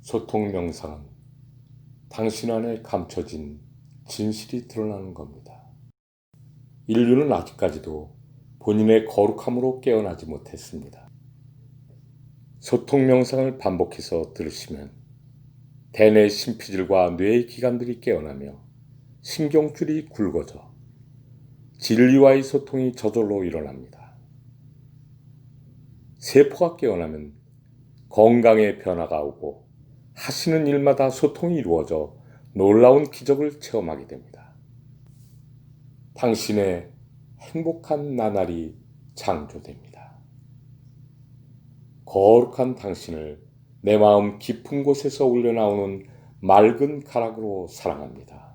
소통 명상은 당신 안에 감춰진 진실이 드러나는 겁니다. 인류는 아직까지도 본인의 거룩함으로 깨어나지 못했습니다. 소통 명상을 반복해서 들으시면 대뇌 심피질과 뇌의 기관들이 깨어나며 신경줄이 굵어져 진리와의 소통이 저절로 일어납니다. 세포가 깨어나면 건강의 변화가 오고 하시는 일마다 소통이 이루어져 놀라운 기적을 체험하게 됩니다. 당신의 행복한 나날이 창조됩니다. 거룩한 당신을 내 마음 깊은 곳에서 울려나오는 맑은 가락으로 사랑합니다.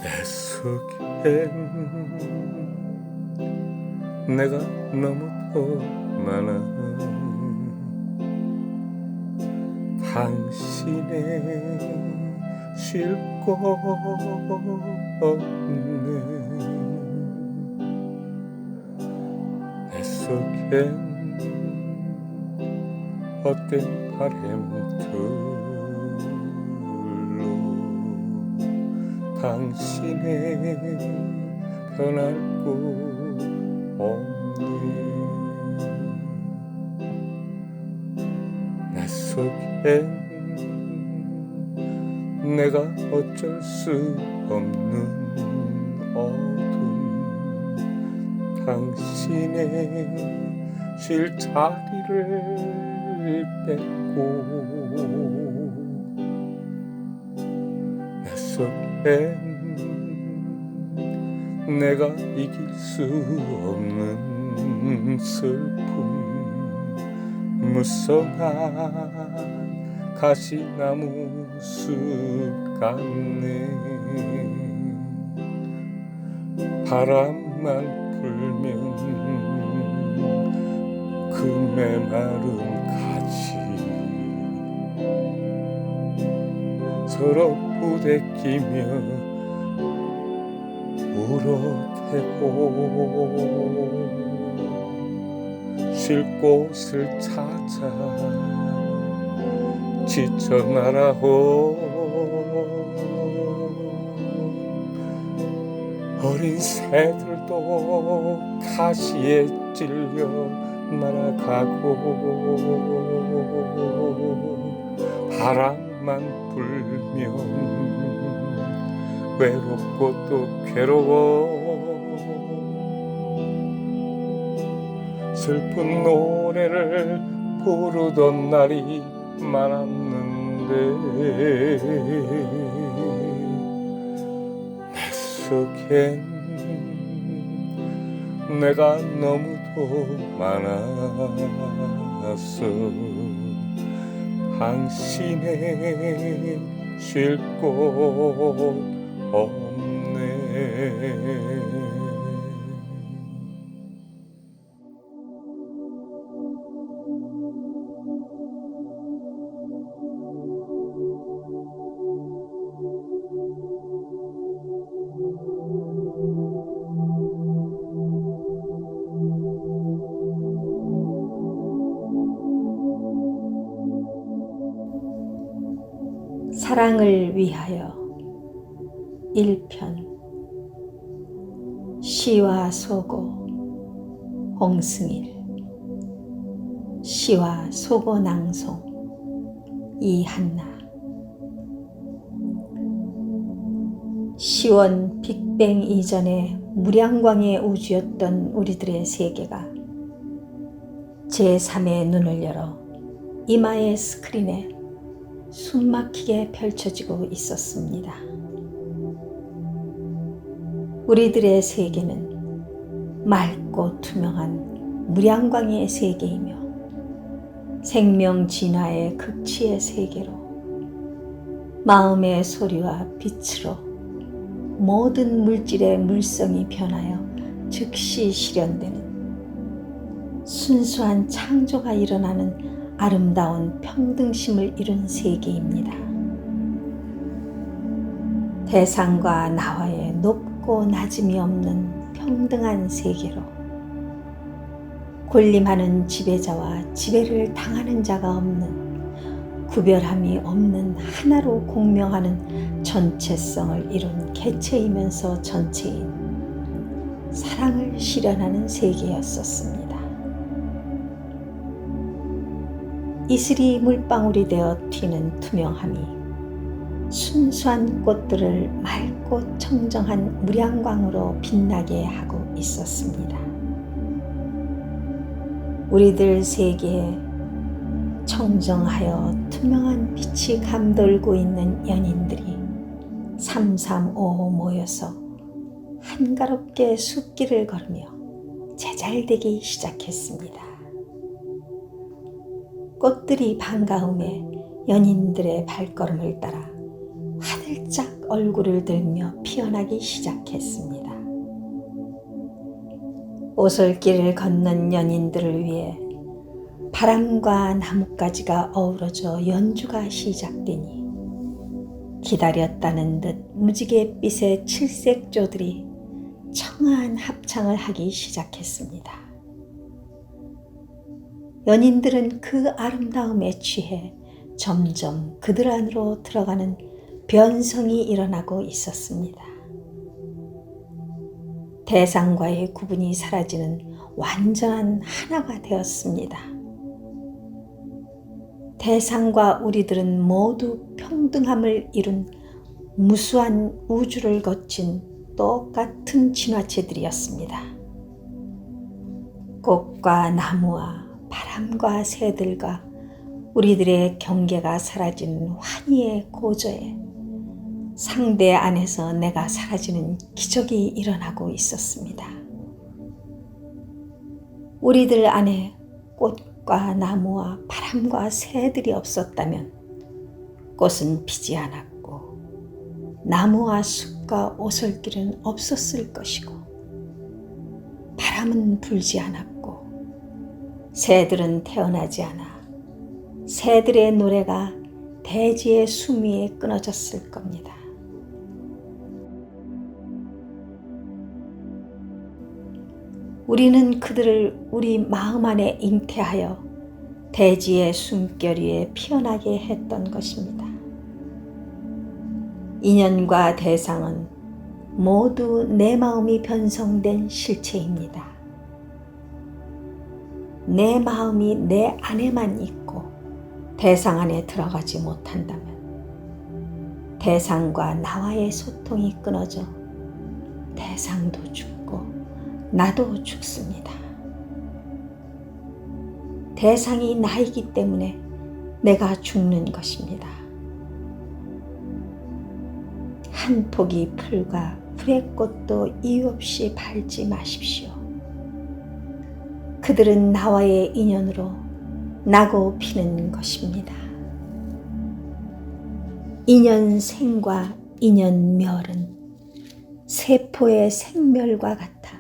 내 속엔 내가 너무도 많아. 당신의 쉴 곳 없네. 내 속엔 헛된 바람들로 당신의 변할 곳 없네. 내 속엔 내가 어쩔 수 없는 어둠, 당신의 쉴 자리를 뺏고 내 속엔 내가 이길 수 없는 슬픔, 무성한 가시나무 숲 같네. 바람만 불면 그 메마른 가지 서로 부대끼며 울어대고 쉴 곳을 찾아 지쳐 날아오. 어린 새들도 가시에 찔려 날아가고 바람만 불면 외롭고 또 괴로워 슬픈 노래를 부르던 날이 많았는데 내 속엔 내가 너무도 많았어. 당신의 쉴 곳 없네. 사랑을 위하여 1편. 시와 소고 홍승일. 시와 소고 낭송 이한나. 시원 빅뱅 이전에 무량광의 우주였던 우리들의 세계가 제3의 눈을 열어 이마의 스크린에 숨막히게 펼쳐지고 있었습니다. 우리들의 세계는 맑고 투명한 무량광의 세계이며 생명 진화의 극치의 세계로 마음의 소리와 빛으로 모든 물질의 물성이 변하여 즉시 실현되는 순수한 창조가 일어나는 아름다운 평등심을 이룬 세계입니다. 대상과 나와의 높고 낮음이 없는 평등한 세계로 군림하는 지배자와 지배를 당하는 자가 없는 구별함이 없는 하나로 공명하는 전체성을 이룬 개체이면서 전체인 사랑을 실현하는 세계였었습니다. 이슬이 물방울이 되어 튀는 투명함이 순수한 꽃들을 맑고 청정한 무량광으로 빛나게 하고 있었습니다. 우리들 세계에 청정하여 투명한 빛이 감돌고 있는 연인들이 335 모여서 한가롭게 숲길을 걸으며 제잘되기 시작했습니다. 꽃들이 반가움에 연인들의 발걸음을 따라 화들짝 얼굴을 들며 피어나기 시작했습니다. 오솔길을 걷는 연인들을 위해 바람과 나뭇가지가 어우러져 연주가 시작되니 기다렸다는 듯 무지갯빛의 칠색조들이 청아한 합창을 하기 시작했습니다. 연인들은 그 아름다움에 취해 점점 그들 안으로 들어가는 변성이 일어나고 있었습니다. 대상과의 구분이 사라지는 완전한 하나가 되었습니다. 대상과 우리들은 모두 평등함을 이룬 무수한 우주를 거친 똑같은 진화체들이었습니다. 꽃과 나무와 바람과 새들과 우리들의 경계가 사라진 환희의 고저에 상대 안에서 내가 사라지는 기적이 일어나고 있었습니다. 우리들 안에 꽃과 나무와 바람과 새들이 없었다면 꽃은 피지 않았고 나무와 숲과 오솔길은 없었을 것이고 바람은 불지 않았고 새들은 태어나지 않아 새들의 노래가 대지의 숨 위에 끊어졌을 겁니다. 우리는 그들을 우리 마음 안에 잉태하여 대지의 숨결 위에 피어나게 했던 것입니다. 인연과 대상은 모두 내 마음이 변성된 실체입니다. 내 마음이 내 안에만 있고 대상 안에 들어가지 못한다면 대상과 나와의 소통이 끊어져 대상도 죽고 나도 죽습니다. 대상이 나이기 때문에 내가 죽는 것입니다. 한 포기 풀과 풀의 꽃도 이유 없이 밟지 마십시오. 그들은 나와의 인연으로 나고 피는 것입니다. 인연생과 인연멸은 세포의 생멸과 같아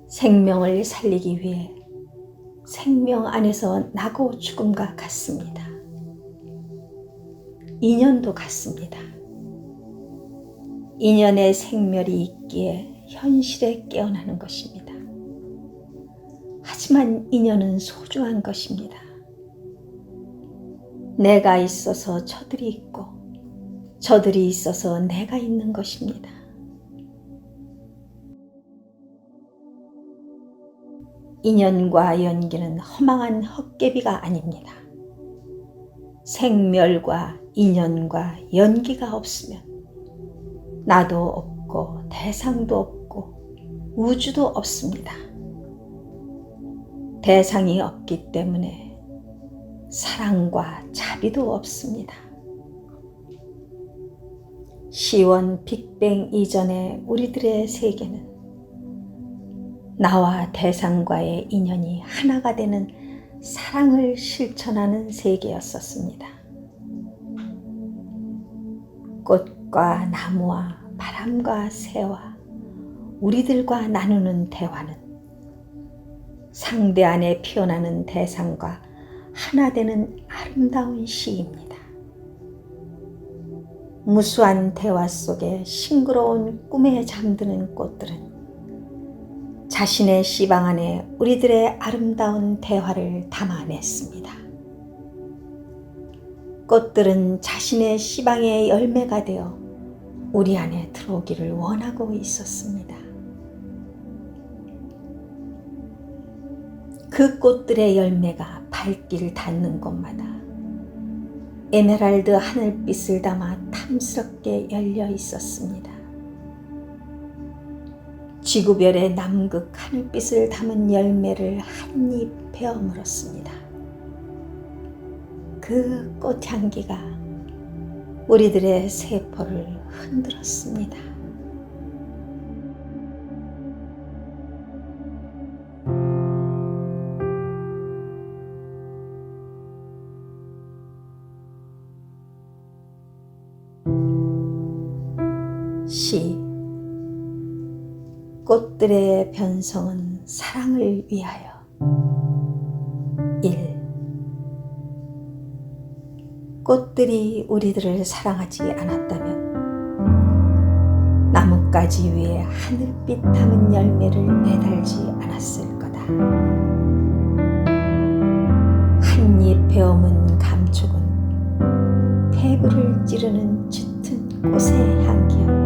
생명을 살리기 위해 생명 안에서 나고 죽음과 같습니다. 인연도 같습니다. 인연의 생멸이 있기에 현실에 깨어나는 것입니다. 하지만 인연은 소중한 것입니다. 내가 있어서 저들이 있고 저들이 있어서 내가 있는 것입니다. 인연과 연기는 허망한 헛개비가 아닙니다. 생멸과 인연과 연기가 없으면 나도 없고 대상도 없고 우주도 없습니다. 대상이 없기 때문에 사랑과 자비도 없습니다. 시원 빅뱅 이전의 우리들의 세계는 나와 대상과의 인연이 하나가 되는 사랑을 실천하는 세계였었습니다. 꽃과 나무와 바람과 새와 우리들과 나누는 대화는 상대 안에 피어나는 대상과 하나 되는 아름다운 시입니다. 무수한 대화 속에 싱그러운 꿈에 잠드는 꽃들은 자신의 씨방 안에 우리들의 아름다운 대화를 담아냈습니다. 꽃들은 자신의 씨방의 열매가 되어 우리 안에 들어오기를 원하고 있었습니다. 그 꽃들의 열매가 발길 닿는 곳마다 에메랄드 하늘빛을 담아 탐스럽게 열려 있었습니다. 지구별의 남극 하늘빛을 담은 열매를 한입 베어 물었습니다. 그 꽃향기가 우리들의 세포를 흔들었습니다. 시 꽃들의 변성은 사랑을 위하여. 1. 꽃들이 우리들을 사랑하지 않았다면 나뭇가지 위에 하늘빛 담은 열매를 매달지 않았을 거다. 한입 베어문 감촉은 폐부를 찌르는 짙은 꽃의 향기였다.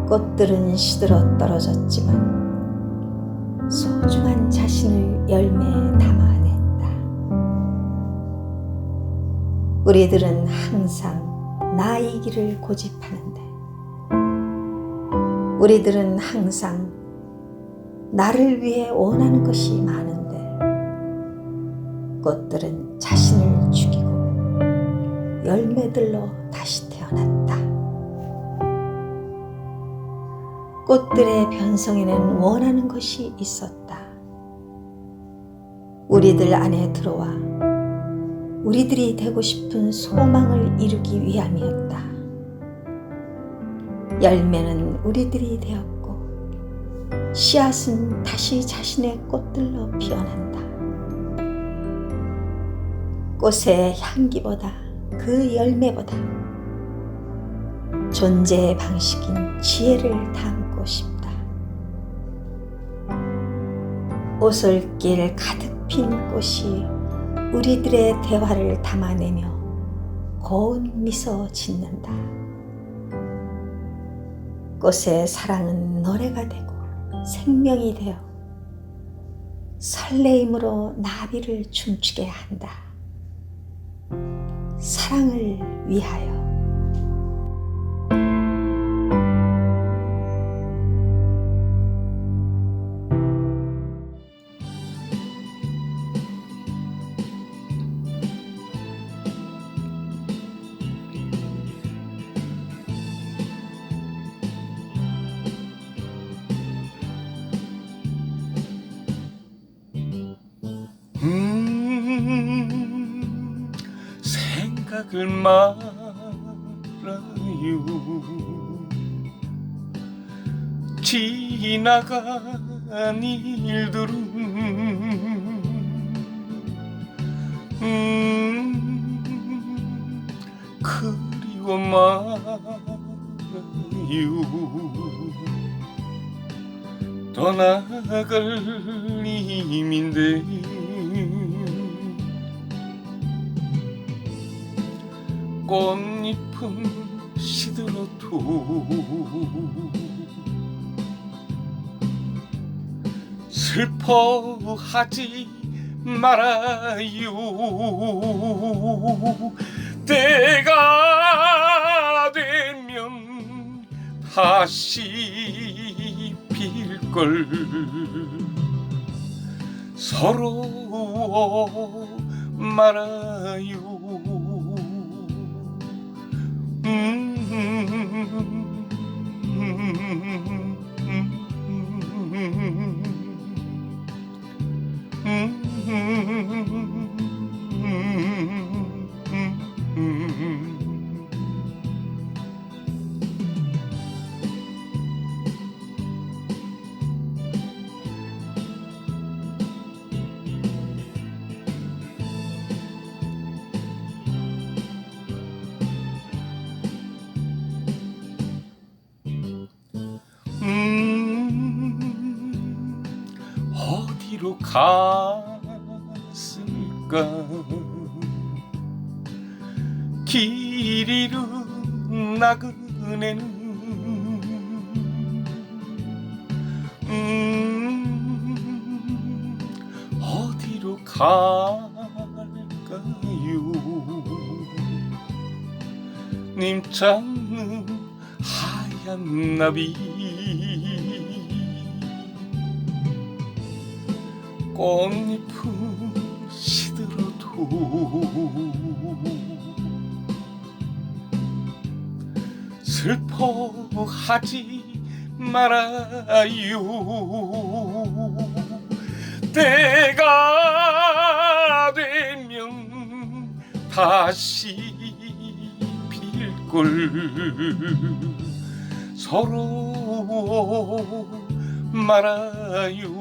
꽃들은 시들어 떨어졌지만 소중한 자신을 열매에 담아냈다. 우리들은 항상 나이기를 고집하는데 우리들은 항상 나를 위해 원하는 것이 많은데 꽃들은 자신을 죽이고 열매들로 다시 태어났다. 꽃들의 변성에는 원하는 것이 있었다. 우리들 안에 들어와 우리들이 되고 싶은 소망을 이루기 위함이었다. 열매는 우리들이 되었고 씨앗은 다시 자신의 꽃들로 피어난다. 꽃의 향기보다 그 열매보다 존재의 방식인 지혜를 담고 싶다. 오솔길 가득 핀 꽃이 우리들의 대화를 담아내며 고운 미소 짓는다. 꽃의 사랑은 노래가 되고 생명이 되어 설레임으로 나비를 춤추게 한다. 사랑을 위하여. 생각을 말아요. 지나간 일들은 그리워 말아요. 떠나갈 힘인데 꽃잎은 시들어도 슬퍼하지 말아요. 때가 되면 다시 필걸. 서러워 말아요. 어디로 갔을까? 길 잃은 나그네는 어디로 갈까요? 님찾는 하얀 나비 꽃잎은 시들어도 슬퍼하지 말아요. 때가 되면 다시 필걸. 서러워 말아요.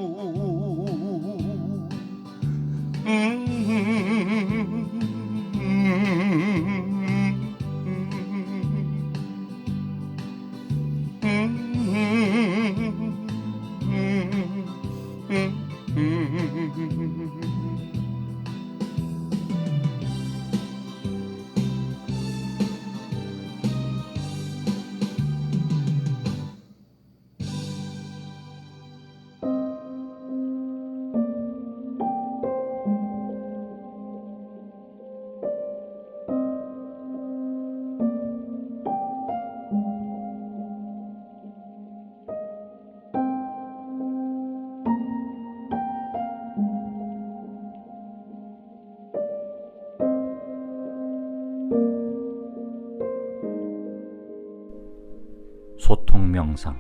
소통 명상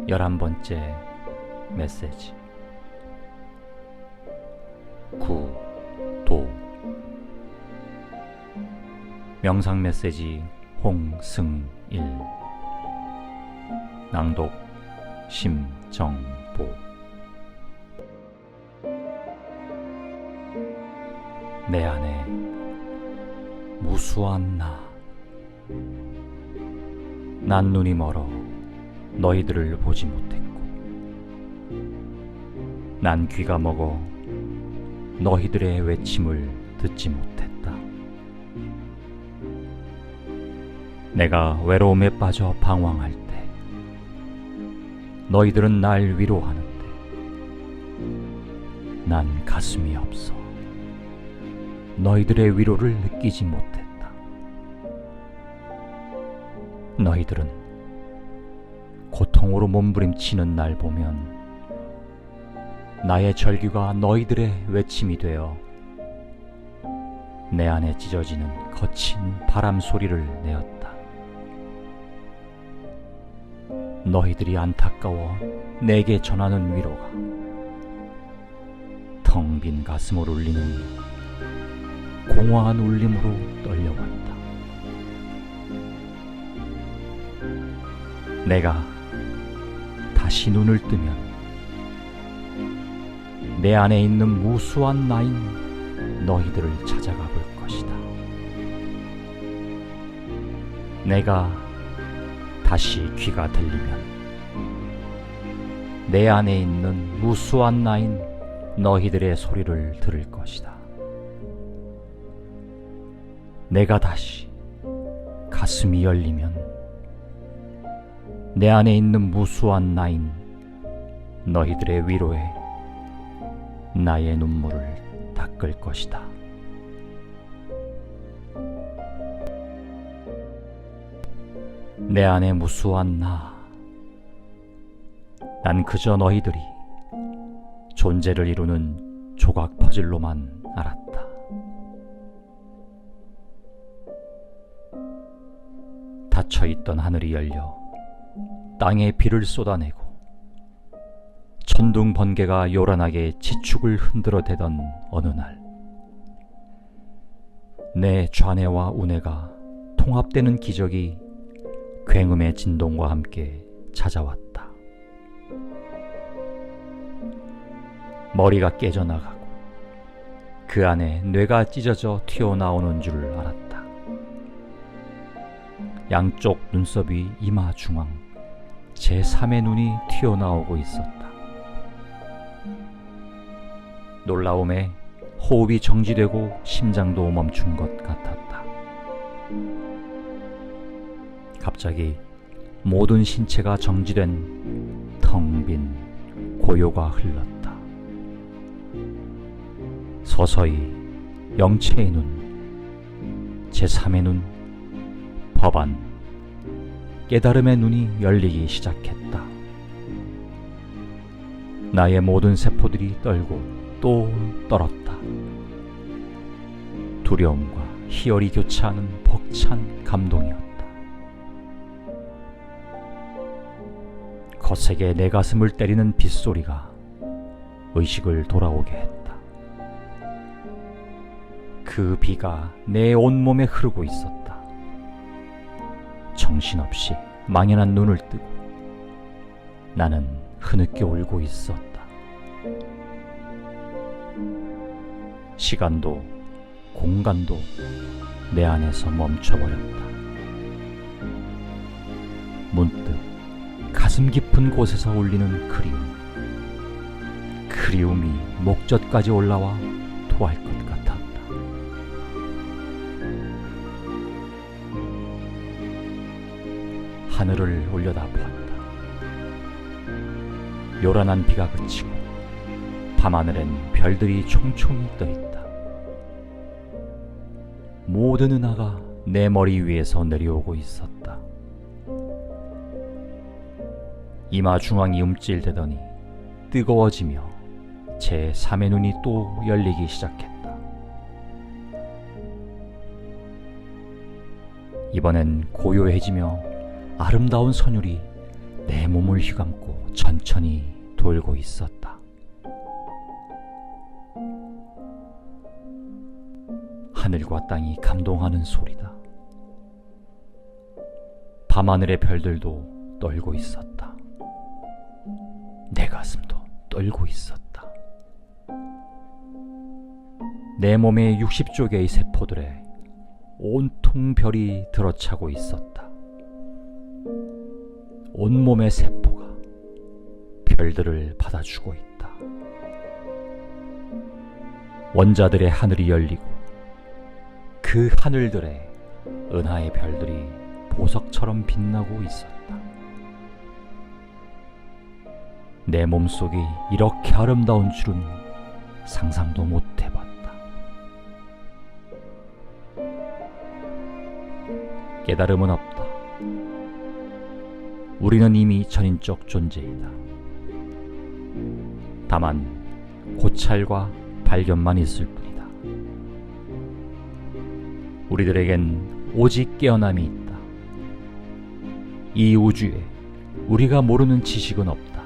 11번째 메시지. 구도. 명상 메시지 홍승일. 낭독 심정보. 내 안에 무수한 난 눈이 멀어 너희들을 보지 못했고, 난 귀가 먹어 너희들의 외침을 듣지 못했다. 내가 외로움에 빠져 방황할 때 너희들은 날 위로하는데 난 가슴이 없어 너희들의 위로를 느끼지 못했다. 너희들은 고통으로 몸부림치는 날 보면 나의 절규가 너희들의 외침이 되어 내 안에 찢어지는 거친 바람 소리를 내었다. 너희들이 안타까워 내게 전하는 위로가 텅 빈 가슴을 울리는 공허한 울림으로 떨려왔다. 내가 다시 눈을 뜨면 내 안에 있는 무수한 나인 너희들을 찾아가 볼 것이다. 내가 다시 귀가 들리면 내 안에 있는 무수한 나인 너희들의 소리를 들을 것이다. 내가 다시 가슴이 열리면 내 안에 있는 무수한 나인 너희들의 위로에 나의 눈물을 닦을 것이다. 내 안에 무수한 난 그저 너희들이 존재를 이루는 조각 퍼즐로만 알았다. 닫혀있던 하늘이 열려 땅에 비를 쏟아내고 천둥 번개가 요란하게 지축을 흔들어대던 어느 날, 내 좌뇌와 우뇌가 통합되는 기적이 굉음의 진동과 함께 찾아왔다. 머리가 깨져나가고 그 안에 뇌가 찢어져 튀어나오는 줄 알았다. 양쪽 눈썹 위 이마 중앙 제3의 눈이 튀어나오고 있었다. 놀라움에 호흡이 정지되고 심장도 멈춘 것 같았다. 갑자기 모든 신체가 정지된 텅 빈 고요가 흘렀다. 서서히 영체의 눈, 제3의 눈, 법안, 깨달음의 눈이 열리기 시작했다. 나의 모든 세포들이 떨고 또 떨었다. 두려움과 희열이 교차하는 벅찬 감동이었다. 거세게 내 가슴을 때리는 빗소리가 의식을 돌아오게 했다. 그 비가 내 온몸에 흐르고 있었다. 정신없이 망연한 눈을 뜨고 나는 흐느껴 울고 있었다. 시간도 공간도 내 안에서 멈춰버렸다. 문득 가슴 깊은 곳에서 울리는 그리움이 목젖까지 올라와 토할 것 같았다. 하늘을 올려다보았다. 요란한 비가 그치고 밤하늘엔 별들이 총총히 떠있다. 모든 은하가 내 머리 위에서 내려오고 있었다. 이마 중앙이 움찔대더니 뜨거워지며 제3의 눈이 또 열리기 시작했다. 이번엔 고요해지며 아름다운 선율이 내 몸을 휘감고 천천히 돌고 있었다. 하늘과 땅이 감동하는 소리다. 밤하늘의 별들도 떨고 있었다. 내 가슴도 떨고 있었다. 내 몸의 60조 개의 세포들에 온통 별이 들어차고 있었다. 온몸의 세포가 별들을 받아주고 있다. 원자들의 하늘이 열리고 그 하늘들에 은하의 별들이 보석처럼 빛나고 있었다. 내 몸속이 이렇게 아름다운 줄은 상상도 못 해봤다. 깨달음은 없다. 우리는 이미 전인적 존재이다. 다만 고찰과 발견만 있을 뿐이다. 우리들에겐 오직 깨어남이 있다. 이 우주에 우리가 모르는 지식은 없다.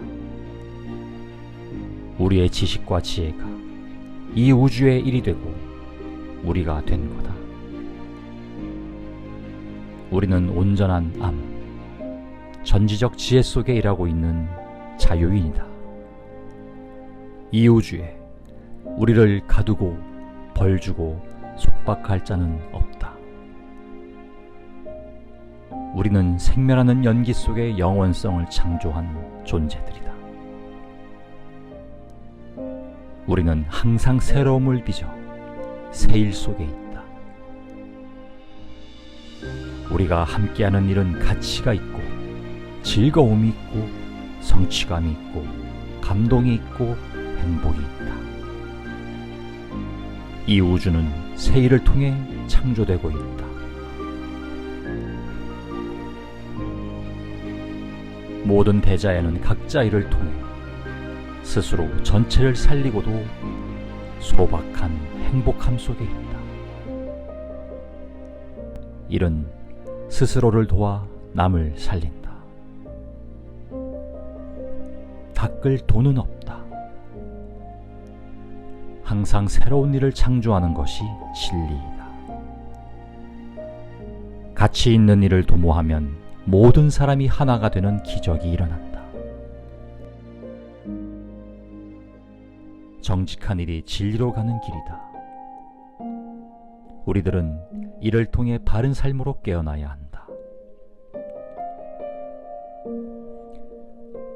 우리의 지식과 지혜가 이 우주의 일이 되고 우리가 된 거다. 우리는 온전한 전지적 지혜 속에 일하고 있는 자유인이다. 이 우주에 우리를 가두고 벌주고 속박할 자는 없다. 우리는 생멸하는 연기 속에 영원성을 창조한 존재들이다. 우리는 항상 새로움을 빚어 새 일 속에 있다. 우리가 함께하는 일은 가치가 있고 즐거움이 있고 성취감이 있고 감동이 있고 행복이 있다. 이 우주는 새 일을 통해 창조되고 있다. 모든 대자연은 각자 일을 통해 스스로 전체를 살리고도 소박한 행복함 속에 있다. 일은 스스로를 도와 남을 살린다. 닦을 돈은 없다. 항상 새로운 일을 창조하는 것이 진리이다. 가치 있는 일을 도모하면 모든 사람이 하나가 되는 기적이 일어난다. 정직한 일이 진리로 가는 길이다. 우리들은 이를 통해 바른 삶으로 깨어나야 한다.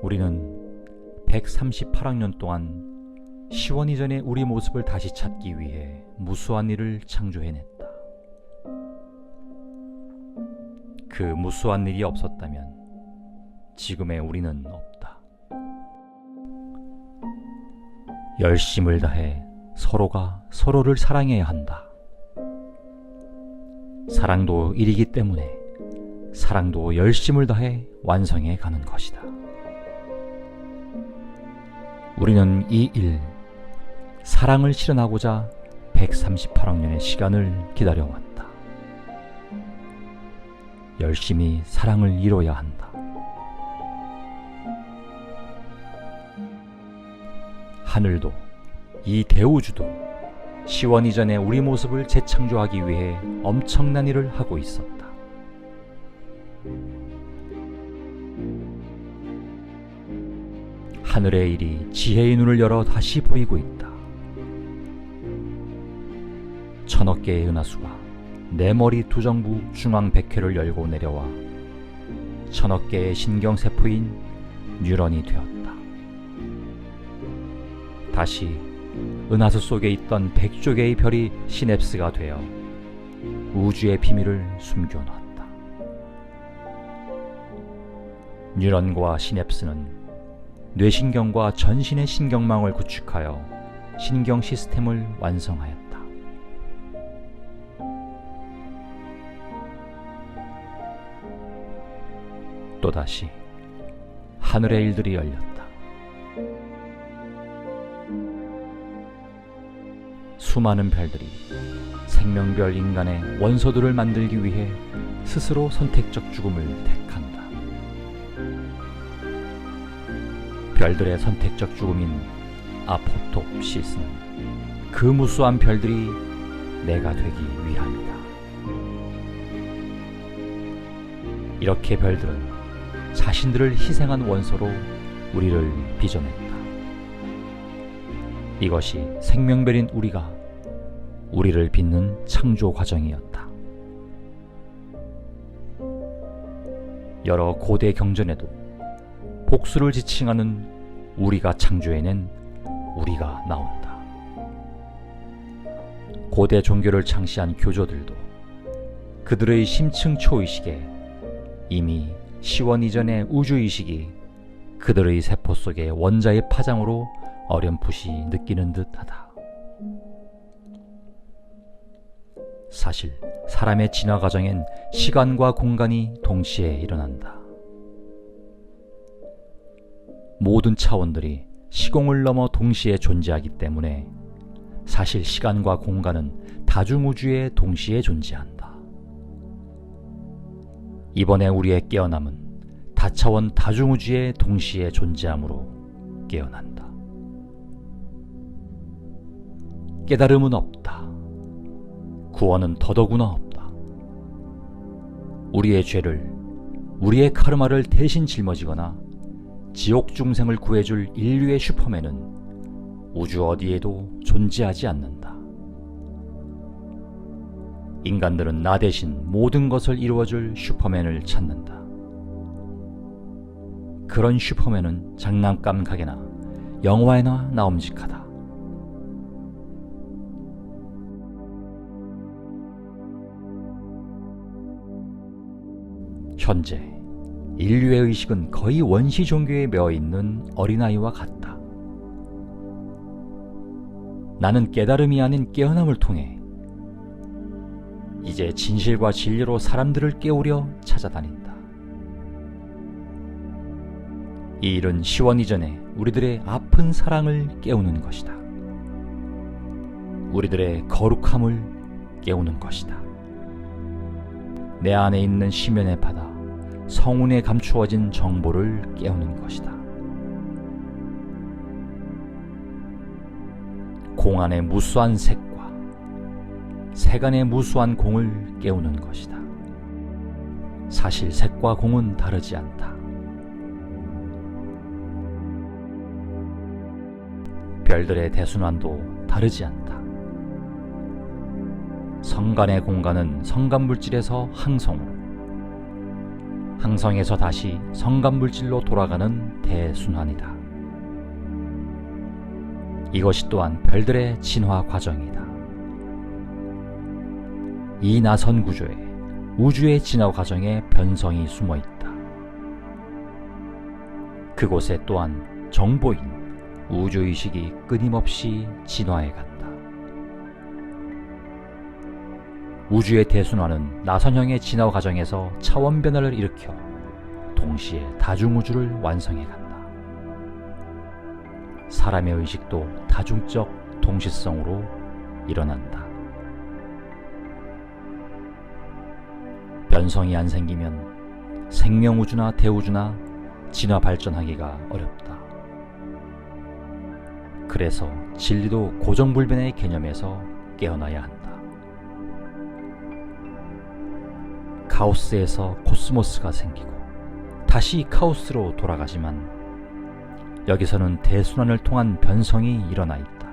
우리는 138학년 동안 시원이 전에 우리 모습을 다시 찾기 위해 무수한 일을 창조해냈다. 그 무수한 일이 없었다면 지금의 우리는 없다. 열심을 다해 서로가 서로를 사랑해야 한다. 사랑도 일이기 때문에 사랑도 열심을 다해 완성해 가는 것이다. 우리는 이 일, 사랑을 실현하고자 138학년의 시간을 기다려왔다. 열심히 사랑을 이뤄야 한다. 하늘도 이 대우주도 시원 이전에 우리 모습을 재창조하기 위해 엄청난 일을 하고 있었다. 하늘의 일이 지혜의 눈을 열어 다시 보이고 있다. 천억 개의 은하수가 내 머리 두정부 중앙백회를 열고 내려와 천억 개의 신경세포인 뉴런이 되었다. 다시 은하수 속에 있던 100조 개의 별이 시냅스가 되어 우주의 비밀을 숨겨놨다. 뉴런과 시냅스는 뇌신경과 전신의 신경망을 구축하여 신경 시스템을 완성하였다. 또다시 하늘의 일들이 열렸다. 수많은 별들이 생명별 인간의 원소들을 만들기 위해 스스로 선택적 죽음을 택한다. 별들의 선택적 죽음인 아포톱시스는 그 무수한 별들이 내가 되기 위함이다. 이렇게 별들은 자신들을 희생한 원소로 우리를 빚어냈다. 이것이 생명별인 우리를 빚는 창조 과정이었다. 여러 고대 경전에도 복수를 지칭하는 우리가 창조해낸 우리가 나온다. 고대 종교를 창시한 교조들도 그들의 심층 초의식에 이미 시원 이전의 우주의식이 그들의 세포 속의 원자의 파장으로 어렴풋이 느끼는 듯하다. 사실 사람의 진화 과정엔 시간과 공간이 동시에 일어난다. 모든 차원들이 시공을 넘어 동시에 존재하기 때문에 사실 시간과 공간은 다중우주에 동시에 존재한다. 이번에 우리의 깨어남은 다차원 다중우주에 동시에 존재함으로 깨어난다. 깨달음은 없다. 구원은 더더구나 없다. 우리의 죄를, 우리의 카르마를 대신 짊어지거나 지옥 중생을 구해줄 인류의 슈퍼맨은 우주 어디에도 존재하지 않는다. 인간들은 나 대신 모든 것을 이루어줄 슈퍼맨을 찾는다. 그런 슈퍼맨은 장난감 가게나 영화에나 나옴직하다. 현재 인류의 의식은 거의 원시 종교에 매어 있는 어린아이와 같다. 나는 깨달음이 아닌 깨어남을 통해 이제 진실과 진리로 사람들을 깨우려 찾아다닌다. 이 일은 시원 이전에 우리들의 아픈 사랑을 깨우는 것이다. 우리들의 거룩함을 깨우는 것이다. 내 안에 있는 심연의 바다, 성운에 감추어진 정보를 깨우는 것이다. 공 안의 무수한 색과 색 안의 무수한 공을 깨우는 것이다. 사실 색과 공은 다르지 않다. 별들의 대순환도 다르지 않다. 성간의 공간은 성간물질에서 항성으로, 항성에서 다시 성간물질로 돌아가는 대순환이다. 이것이 또한 별들의 진화 과정이다. 이 나선 구조에 우주의 진화 과정에 변성이 숨어 있다. 그곳에 또한 정보인 우주의식이 끊임없이 진화해 간다. 우주의 대순환은 나선형의 진화 과정에서 차원 변화를 일으켜 동시에 다중우주를 완성해 간다. 사람의 의식도 다중적 동시성으로 일어난다. 변성이 안 생기면 생명우주나 대우주나 진화 발전하기가 어렵다. 그래서 진리도 고정불변의 개념에서 깨어나야 한다. 카오스에서 코스모스가 생기고 다시 카오스로 돌아가지만 여기서는 대순환을 통한 변성이 일어나 있다.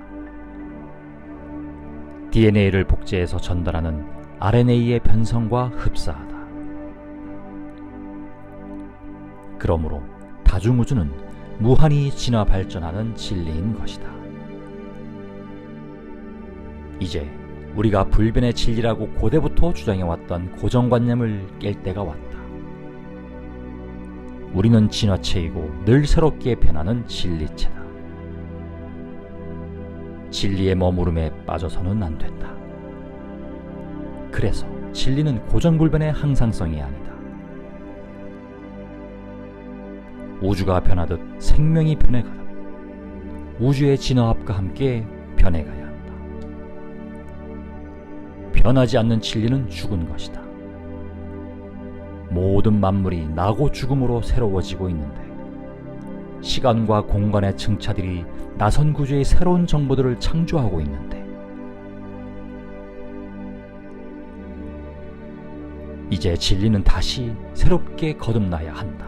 DNA를 복제해서 전달하는 RNA의 변성과 흡사하다. 그러므로 다중우주는 무한히 진화 발전하는 진리인 것이다. 이제 우리가 불변의 진리라고 고대부터 주장해왔던 고정관념을 깰 때가 왔다. 우리는 진화체이고 늘 새롭게 변하는 진리체다. 진리의 머무름에 빠져서는 안 된다. 그래서 진리는 고정불변의 항상성이 아니다. 우주가 변하듯 생명이 변해가듯 우주의 진화합과 함께 변해가야 한다. 변하지 않는 진리는 죽은 것이다. 모든 만물이 나고 죽음으로 새로워지고 있는데 시간과 공간의 증차들이 나선 구조의 새로운 정보들을 창조하고 있는데 이제 진리는 다시 새롭게 거듭나야 한다.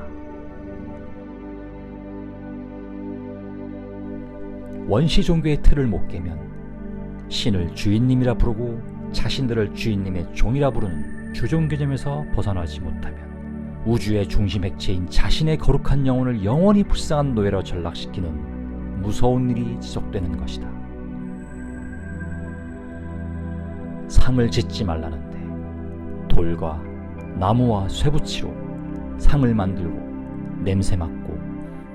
원시 종교의 틀을 못 깨면 신을 주인님이라 부르고 자신들을 주인님의 종이라 부르는 주종 개념에서 벗어나지 못하면 우주의 중심 핵체인 자신의 거룩한 영혼을 영원히 불쌍한 노예로 전락시키는 무서운 일이 지속되는 것이다. 상을 짓지 말라는데 돌과 나무와 쇠붙이로 상을 만들고 냄새 맡고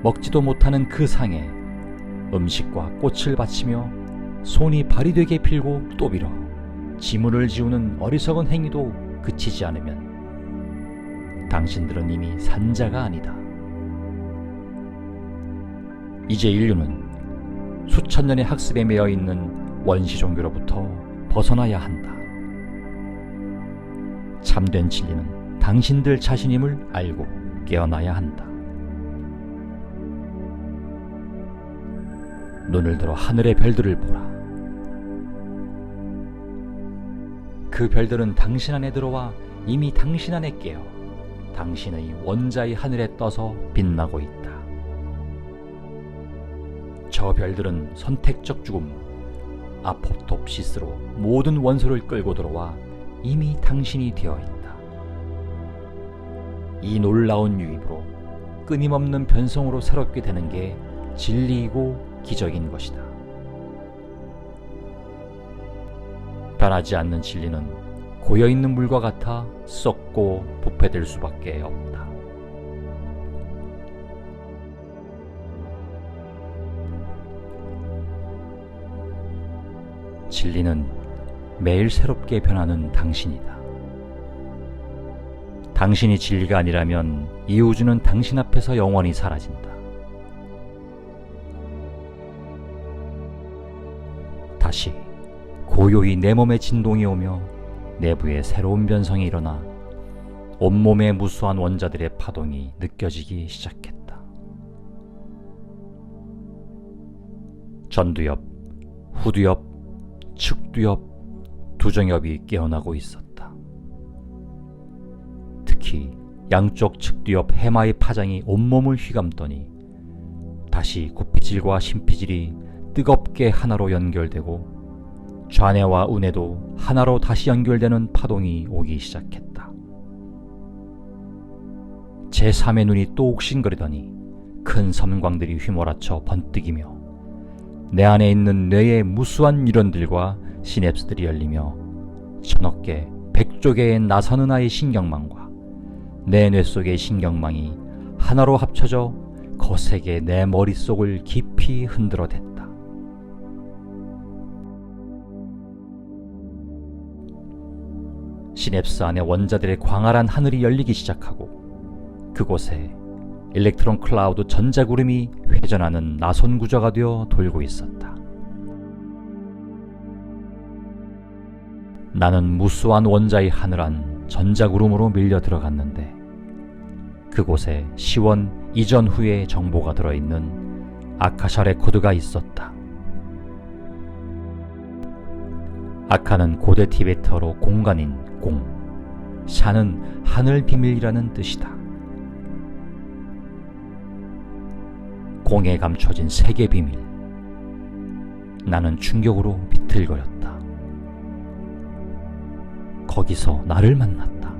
먹지도 못하는 그 상에 음식과 꽃을 바치며 손이 발이 되게 빌고 또 빌어 지문을 지우는 어리석은 행위도 그치지 않으면 당신들은 이미 산자가 아니다. 이제 인류는 수천 년의 학습에 매여 있는 원시 종교로부터 벗어나야 한다. 참된 진리는 당신들 자신임을 알고 깨어나야 한다. 눈을 들어 하늘의 별들을 보라. 그 별들은 당신 안에 들어와 이미 당신 안에 깨어 당신의 원자의 하늘에 떠서 빛나고 있다. 저 별들은 선택적 죽음, 아포톱시스로 모든 원소를 끌고 들어와 이미 당신이 되어 있다. 이 놀라운 유입으로 끊임없는 변성으로 새롭게 되는 게 진리이고 기적인 것이다. 변하지 않는 진리는 고여있는 물과 같아 썩고 부패될 수밖에 없다. 진리는 매일 새롭게 변하는 당신이다. 당신이 진리가 아니라면 이 우주는 당신 앞에서 영원히 사라진다. 다시 고요히 내 몸에 진동이 오며 내부에 새로운 변성이 일어나 온몸의 무수한 원자들의 파동이 느껴지기 시작했다. 전두엽, 후두엽, 측두엽, 두정엽이 깨어나고 있었다. 특히 양쪽 측두엽 해마의 파장이 온몸을 휘감더니 다시 구피질과 심피질이 뜨겁게 하나로 연결되고 좌뇌와 우뇌도 하나로 다시 연결되는 파동이 오기 시작했다. 제3의 눈이 또 옥신거리더니 큰 섬광들이 휘몰아쳐 번뜩이며 내 안에 있는 뇌의 무수한 뉴런들과 시냅스들이 열리며 천억 개, 백조 개의 나서는 아의 신경망과 내 뇌 속의 신경망이 하나로 합쳐져 거세게 내 머릿속을 깊이 흔들어댔다. 시냅스 안에 원자들의 광활한 하늘이 열리기 시작하고 그곳에 일렉트론 클라우드 전자구름이 회전하는 나선 구조가 되어 돌고 있었다. 나는 무수한 원자의 하늘 안 전자구름으로 밀려 들어갔는데 그곳에 시원 이전 후의 정보가 들어있는 아카샤 레코드가 있었다. 아카는 고대 티베트어로 공간인 공, 샤는 하늘 비밀이라는 뜻이다. 공에 감춰진 세계 비밀. 나는 충격으로 비틀거렸다. 거기서 나를 만났다.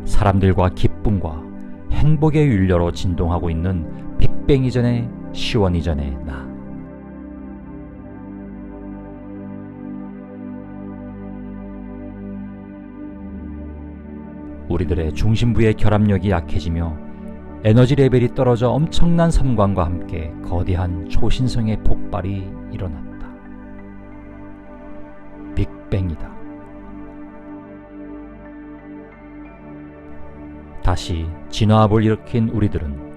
사람들과 기쁨과 행복의 율려로 진동하고 있는 빅뱅 이전의 시원 이전의 나. 우리들의 중심부의 결합력이 약해지며 에너지 레벨이 떨어져 엄청난 섬광과 함께 거대한 초신성의 폭발이 일어났다. 빅뱅이다. 다시 진화합을 일으킨 우리들은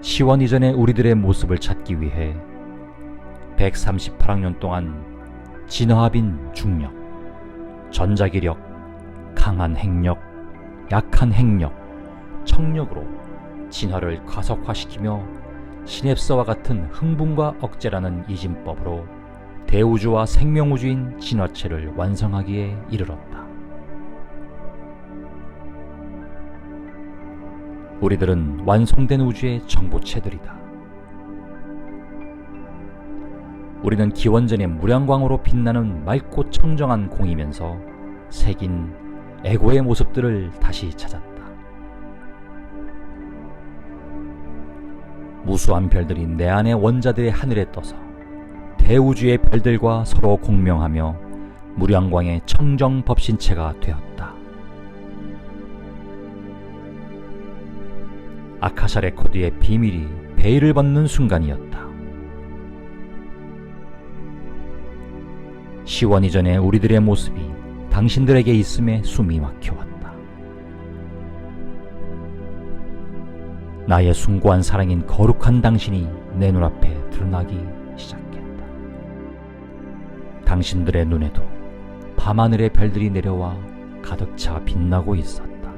시원 이전의 우리들의 모습을 찾기 위해 138학년 동안 진화합인 중력, 전자기력, 강한 핵력, 약한 핵력, 청력으로 진화를 가속화시키며 시냅스와 같은 흥분과 억제라는 이진법으로 대우주와 생명우주인 진화체를 완성하기에 이르렀다. 우리들은 완성된 우주의 정보체들이다. 우리는 기원전의 무량광으로 빛나는 맑고 청정한 공이면서 새긴 에고의 모습들을 다시 찾았다. 무수한 별들이 내 안의 원자들의 하늘에 떠서 대우주의 별들과 서로 공명하며 무량광의 청정 법신체가 되었다. 아카샤 레코드의 비밀이 베일을 벗는 순간이었다. 시원 이전의 우리들의 모습이 당신들에게 있음에 숨이 막혀왔다. 나의 숭고한 사랑인 거룩한 당신이 내 눈앞에 드러나기 시작했다. 당신들의 눈에도 밤하늘의 별들이 내려와 가득 차 빛나고 있었다.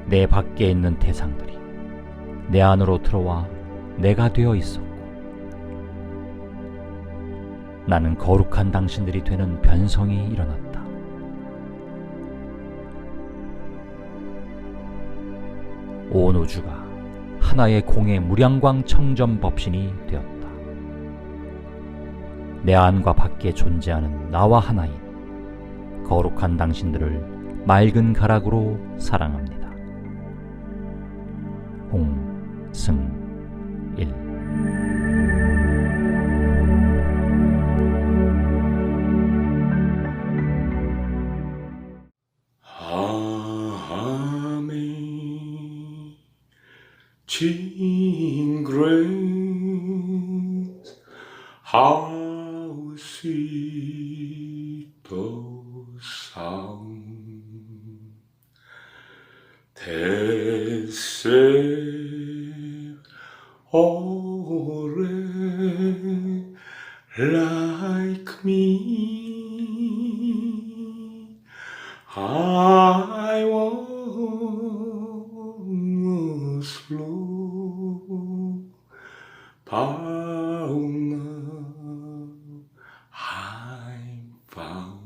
내 밖에 있는 대상들이 내 안으로 들어와 내가 되어 있었고 나는 거룩한 당신들이 되는 변성이 일어났다. 온 우주가 하나의 공의 무량광 청정 법신이 되었다. 내 안과 밖에 존재하는 나와 하나인 거룩한 당신들을 맑은 가락으로 사랑합니다. 홍승일 How sweet the sound that saved a wretch like me. I was lost, but now I'm found.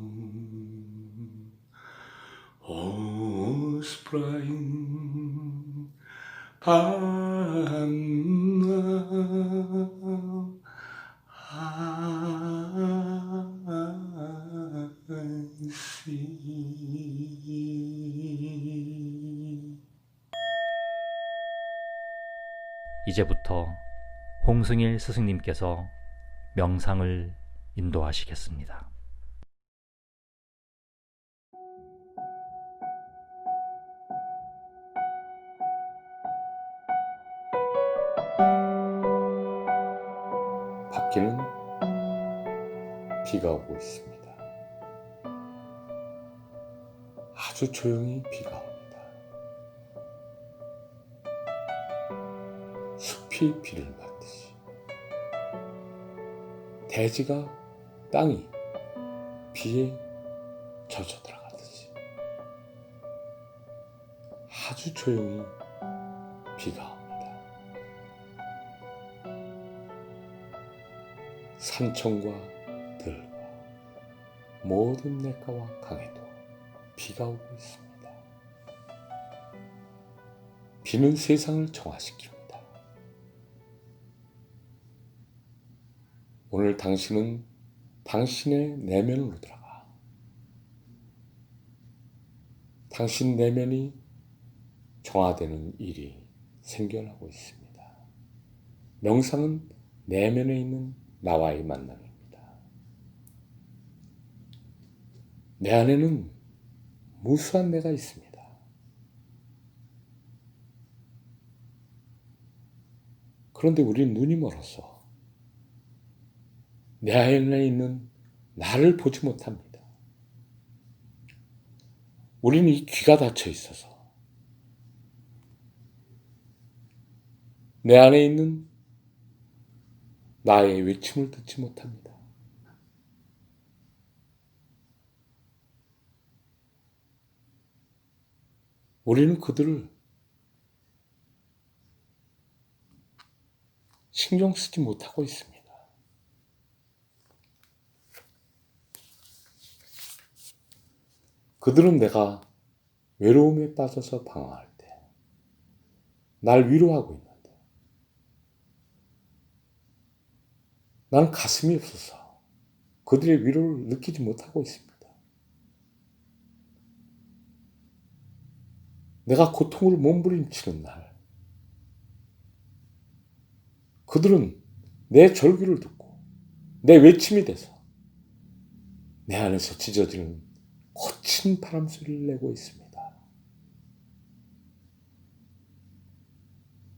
Was blind, but now I see. 이제부터 홍승일 스승님께서 명상을 인도하시겠습니다. 밖에는 비가 오고 있습니다. 아주 조용히 비가 옵니다. 숲이 비를 맞듯이, 대지가, 땅이 비에 젖어 들어가듯이 아주 조용히 비가 옵니다. 산청과 들과 모든 냇가와 강에도 비가 오고 있습니다. 비는 세상을 정화시킵니다. 오늘 당신은 당신의 내면으로 들어가 당신 내면이 정화되는 일이 생겨나고 있습니다. 명상은 내면에 있는 나와의 만남입니다. 내 안에는 무수한 내가 있습니다. 그런데 우리는 눈이 멀어서 내 안에 있는 나를 보지 못합니다. 우리는 이 귀가 닫혀 있어서 내 안에 있는 나의 외침을 듣지 못합니다. 우리는 그들을 신경 쓰지 못하고 있습니다. 그들은 내가 외로움에 빠져서 방황할 때 날 위로하고 있는데 나는 가슴이 없어서 그들의 위로를 느끼지 못하고 있습니다. 내가 고통으로 몸부림치는 날 그들은 내 절규를 듣고 내 외침이 돼서 내 안에서 짖어지는 거친 바람 소리를 내고 있습니다.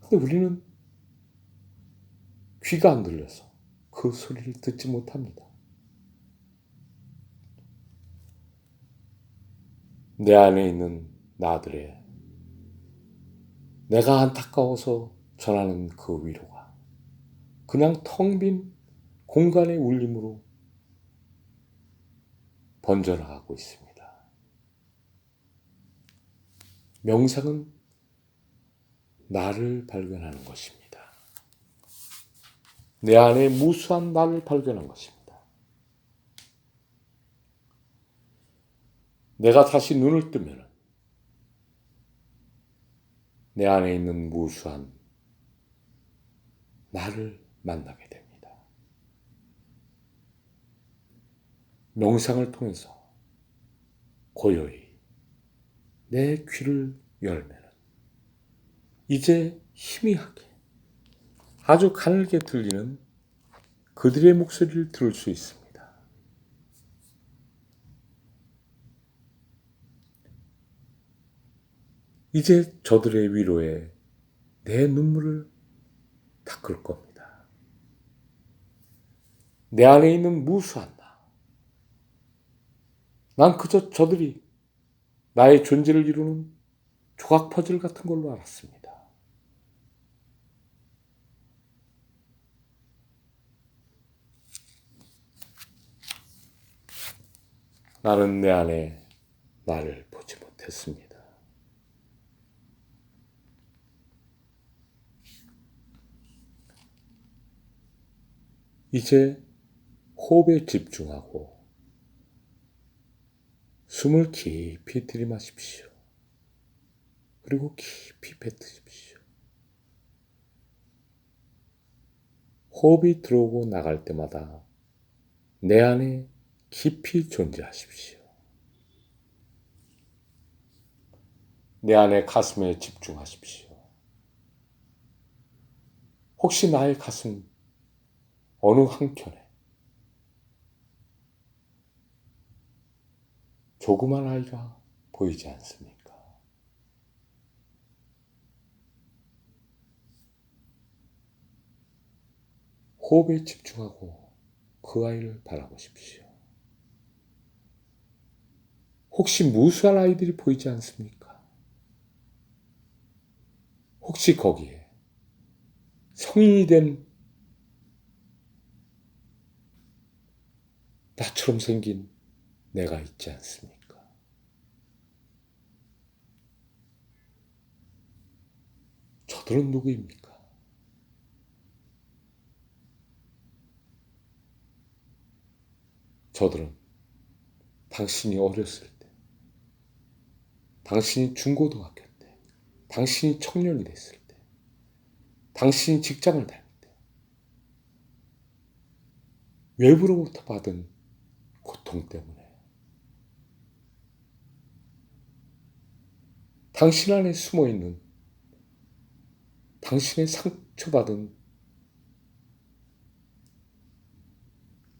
근데 우리는 귀가 안 들려서 그 소리를 듣지 못합니다. 내 안에 있는 나들의 내가 안타까워서 전하는 그 위로가 그냥 텅 빈 공간의 울림으로 번져나가고 있습니다. 명상은 나를 발견하는 것입니다. 내 안에 무수한 나를 발견한 것입니다. 내가 다시 눈을 뜨면 내 안에 있는 무수한 나를 만나게 됩니다. 명상을 통해서 고요히 내 귀를 열면 이제 희미하게 아주 가늘게 들리는 그들의 목소리를 들을 수 있습니다. 이제 저들의 위로에 내 눈물을 닦을 겁니다. 내 안에 있는 무수한 나. 난 그저 저들이 나의 존재를 이루는 조각 퍼즐 같은 걸로 알았습니다. 나는 내 안에 나를 보지 못했습니다. 이제 호흡에 집중하고 숨을 깊이 들이마십시오. 그리고 깊이 뱉으십시오. 호흡이 들어오고 나갈 때마다 내 안에 깊이 존재하십시오. 내 안에 가슴에 집중하십시오. 혹시 나의 가슴 어느 한켠에 조그만 아이가 보이지 않습니까? 호흡에 집중하고 그 아이를 바라보십시오. 혹시 무수한 아이들이 보이지 않습니까? 혹시 거기에 성인이 된 나처럼 생긴 내가 있지 않습니까? 저들은 누구입니까? 저들은 당신이 어렸을 때, 당신이 중고등학교 때, 당신이 청년이 됐을 때, 당신이 직장을 다닐 때, 외부로부터 받은 고통 때문에 당신 안에 숨어있는 당신의 상처받은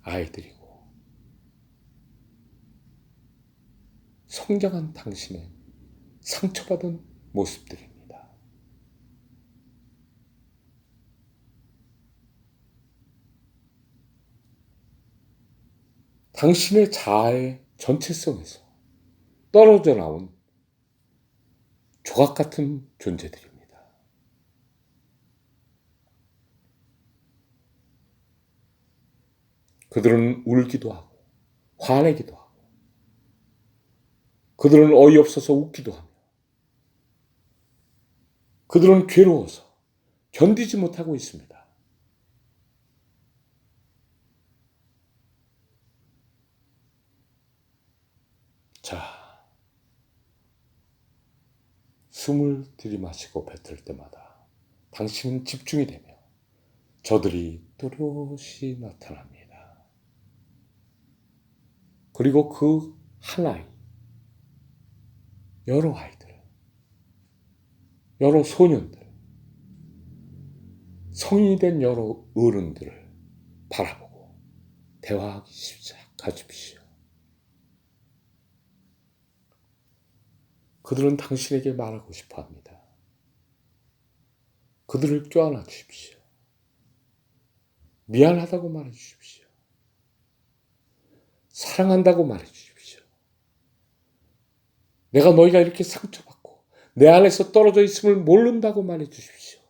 아이들이고 성장한 당신의 상처받은 모습들입니다. 당신의 자아의 전체성에서 떨어져 나온 조각 같은 존재들입니다. 그들은 울기도 하고 화내기도 하고 그들은 어이없어서 웃기도 하며 그들은 괴로워서 견디지 못하고 있습니다. 자, 숨을 들이마시고 뱉을 때마다 당신은 집중이 되며 저들이 또렷이 나타납니다. 그리고 그 한 아이, 여러 아이들, 여러 소년들, 성인이 된 여러 어른들을 바라보고 대화하기 시작하십시오. 그들은 당신에게 말하고 싶어 합니다. 그들을 껴안아 주십시오. 미안하다고 말해 주십시오. 사랑한다고 말해 주십시오. 내가 너희가 이렇게 상처받고 내 안에서 떨어져 있음을 모른다고 말해 주십시오.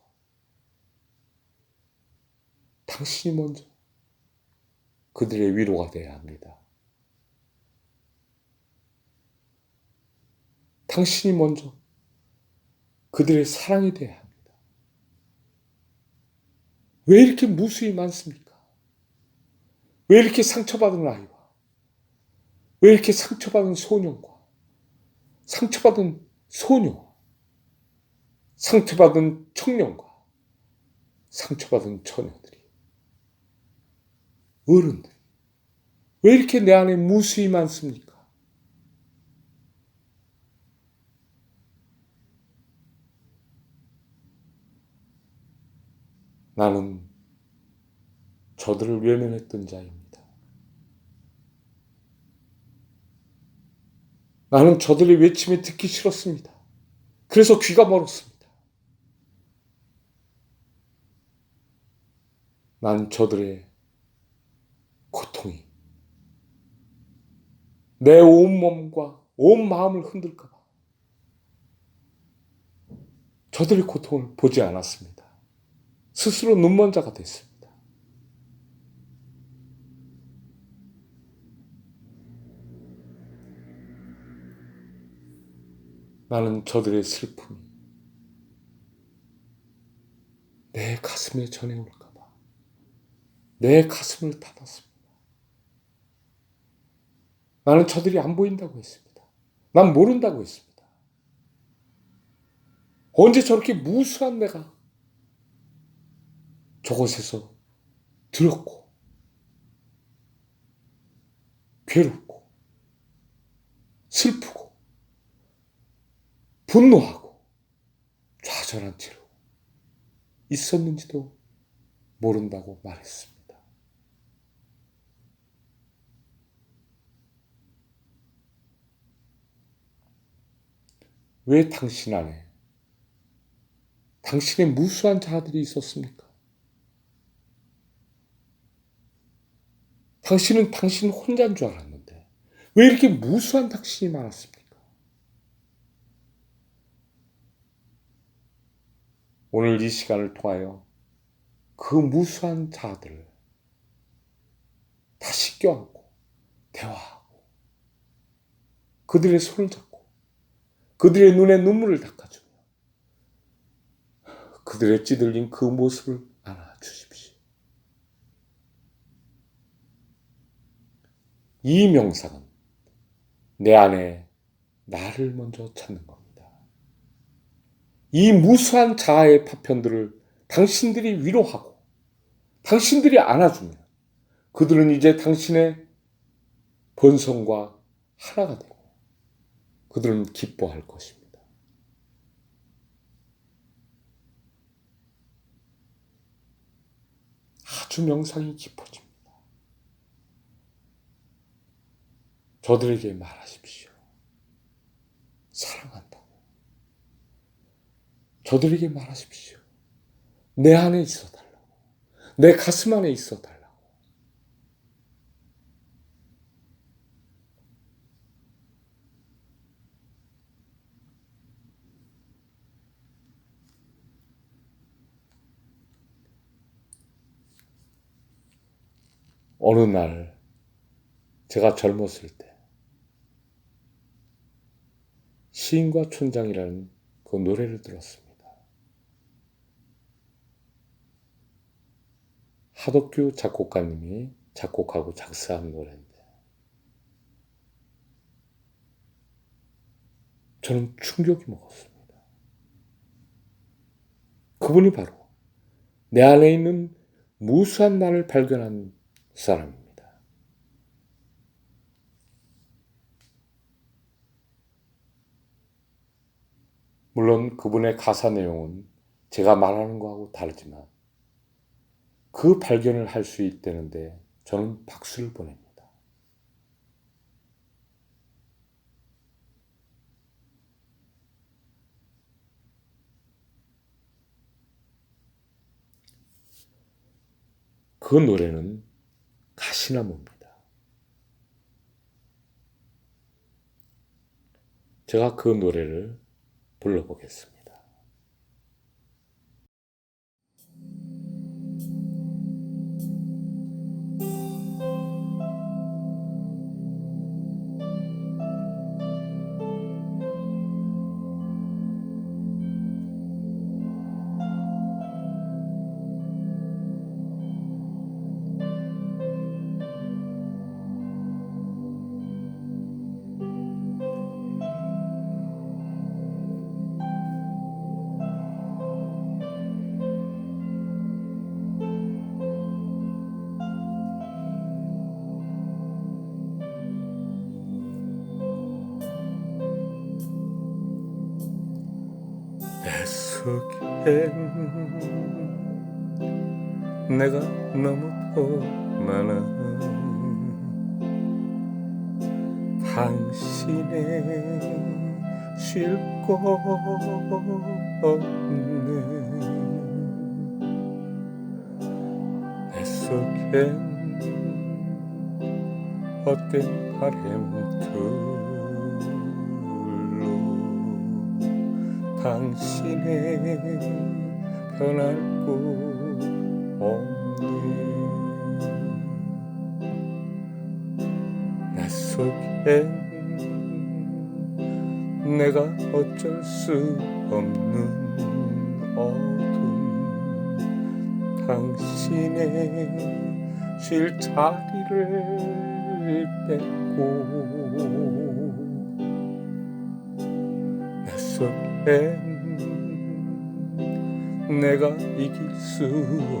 당신이 먼저 그들의 위로가 되어야 합니다. 당신이 먼저 그들의 사랑이 되어야 합니다. 왜 이렇게 무수히 많습니까? 왜 이렇게 상처받은 아이와 왜 이렇게 상처받은 소년과 상처받은 소녀, 상처받은 청년과 상처받은 처녀들이, 어른들이 왜 이렇게 내 안에 무수히 많습니까? 나는 저들을 외면했던 자입니다. 나는 저들의 외침이 듣기 싫었습니다. 그래서 귀가 멀었습니다. 난 저들의 내 온몸과 온 마음을 흔들까 봐 저들의 고통을 보지 않았습니다. 스스로 눈먼 자가 됐습니다. 나는 저들의 슬픔이 내 가슴에 전해올까 봐 내 가슴을 닫았습니다. 나는 저들이 안 보인다고 했습니다. 난 모른다고 했습니다. 언제 저렇게 무수한 내가 저곳에서 두렵고 괴롭고 슬프고 분노하고 좌절한 채로 있었는지도 모른다고 말했습니다. 왜 당신 안에 당신의 무수한 자아들이 있었습니까? 당신은 당신 혼자인 줄 알았는데 왜 이렇게 무수한 당신이 많았습니까? 오늘 이 시간을 통하여 그 무수한 자아들을 다시 껴안고 대화하고 그들의 손을 잡고 그들의 눈에 눈물을 닦아주며 그들의 찌들린 그 모습을 안아주십시오. 이 명상은 내 안에 나를 먼저 찾는 겁니다. 이 무수한 자아의 파편들을 당신들이 위로하고 당신들이 안아주면 그들은 이제 당신의 본성과 하나가 되고 그들은 기뻐할 것입니다. 아주 명상이 깊어집니다. 저들에게 말하십시오. 사랑한다고. 저들에게 말하십시오. 내 안에 있어달라고. 내 가슴 안에 있어달라고. 어느 날 제가 젊었을 때 시인과 촌장이라는 그 노래를 들었습니다. 하덕규 작곡가님이 작곡하고 작사한 노래인데 저는 충격이 먹었습니다. 그분이 바로 내 안에 있는 무수한 나를 발견한 사람입니다. 물론 그분의 가사 내용은 제가 말하는 거하고 다르지만 그 발견을 할 수 있다는데 저는 박수를 보냅니다. 그 노래는 가시나무입니다. 제가 그 노래를 불러보겠습니다. 내 속엔 내가 너무도 많아 당신의 쉴 곳 없네 내 속엔 헛된 바램들로 당신의 변할 곳 없네. 나 속엔 내가 어쩔 수 없는 어둠, 당신의 쉴 자리를 뺏고 나 속엔 내가 이길 수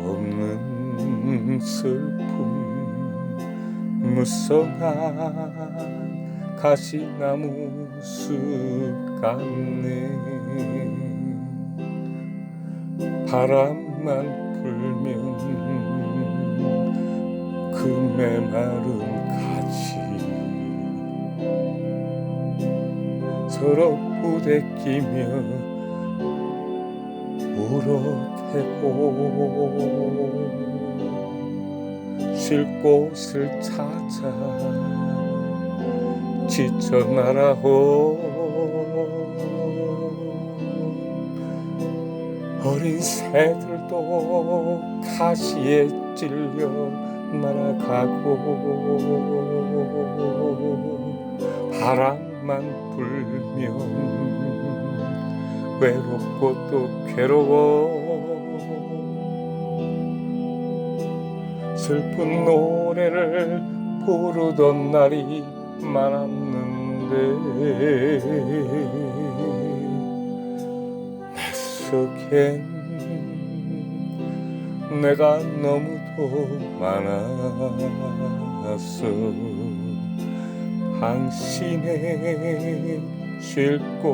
없는 슬픔, 무성한 가시나무 숲 같네. 바람만 불면 그 메마른 가지 서로 부대끼며 울어대고 쉴 곳을 찾아 지쳐 날아오. 어린 새들도 가시에 찔려 날아가고 바람만 불면 외롭고 또 괴로워 슬픈 노래를 부르던 날이 많았는데 내 속엔 내가 너무도 많았어. 당신의 쉴 곳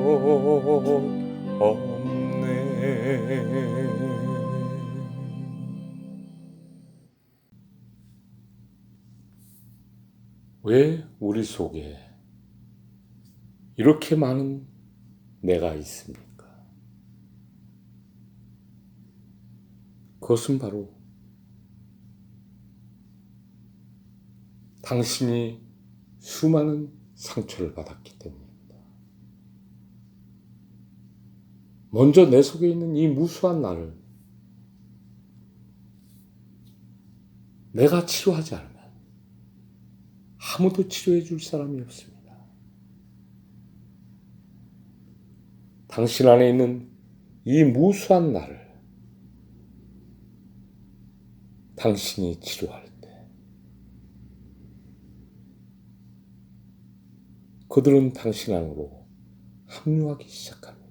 없네. 왜 우리 속에 이렇게 많은 내가 있습니까? 그것은 바로 당신이 수많은 상처를 받았기 때문입니다. 먼저 내 속에 있는 이 무수한 나를 내가 치료하지 않으면 아무도 치료해 줄 사람이 없습니다. 당신 안에 있는 이 무수한 나를 당신이 치료할 때 그들은 당신 안으로 합류하기 시작합니다.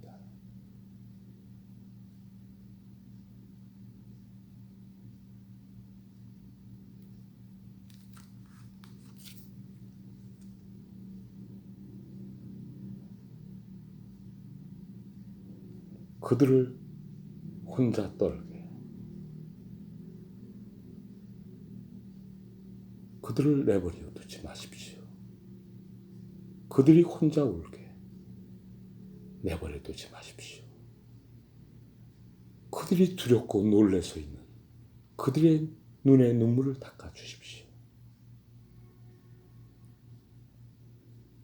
그들을 혼자 떨게, 그들을 내버려 두지 마십시오. 그들이 혼자 울게 내버려 두지 마십시오. 그들이 두렵고 놀래서 있는 그들의 눈에 눈물을 닦아 주십시오.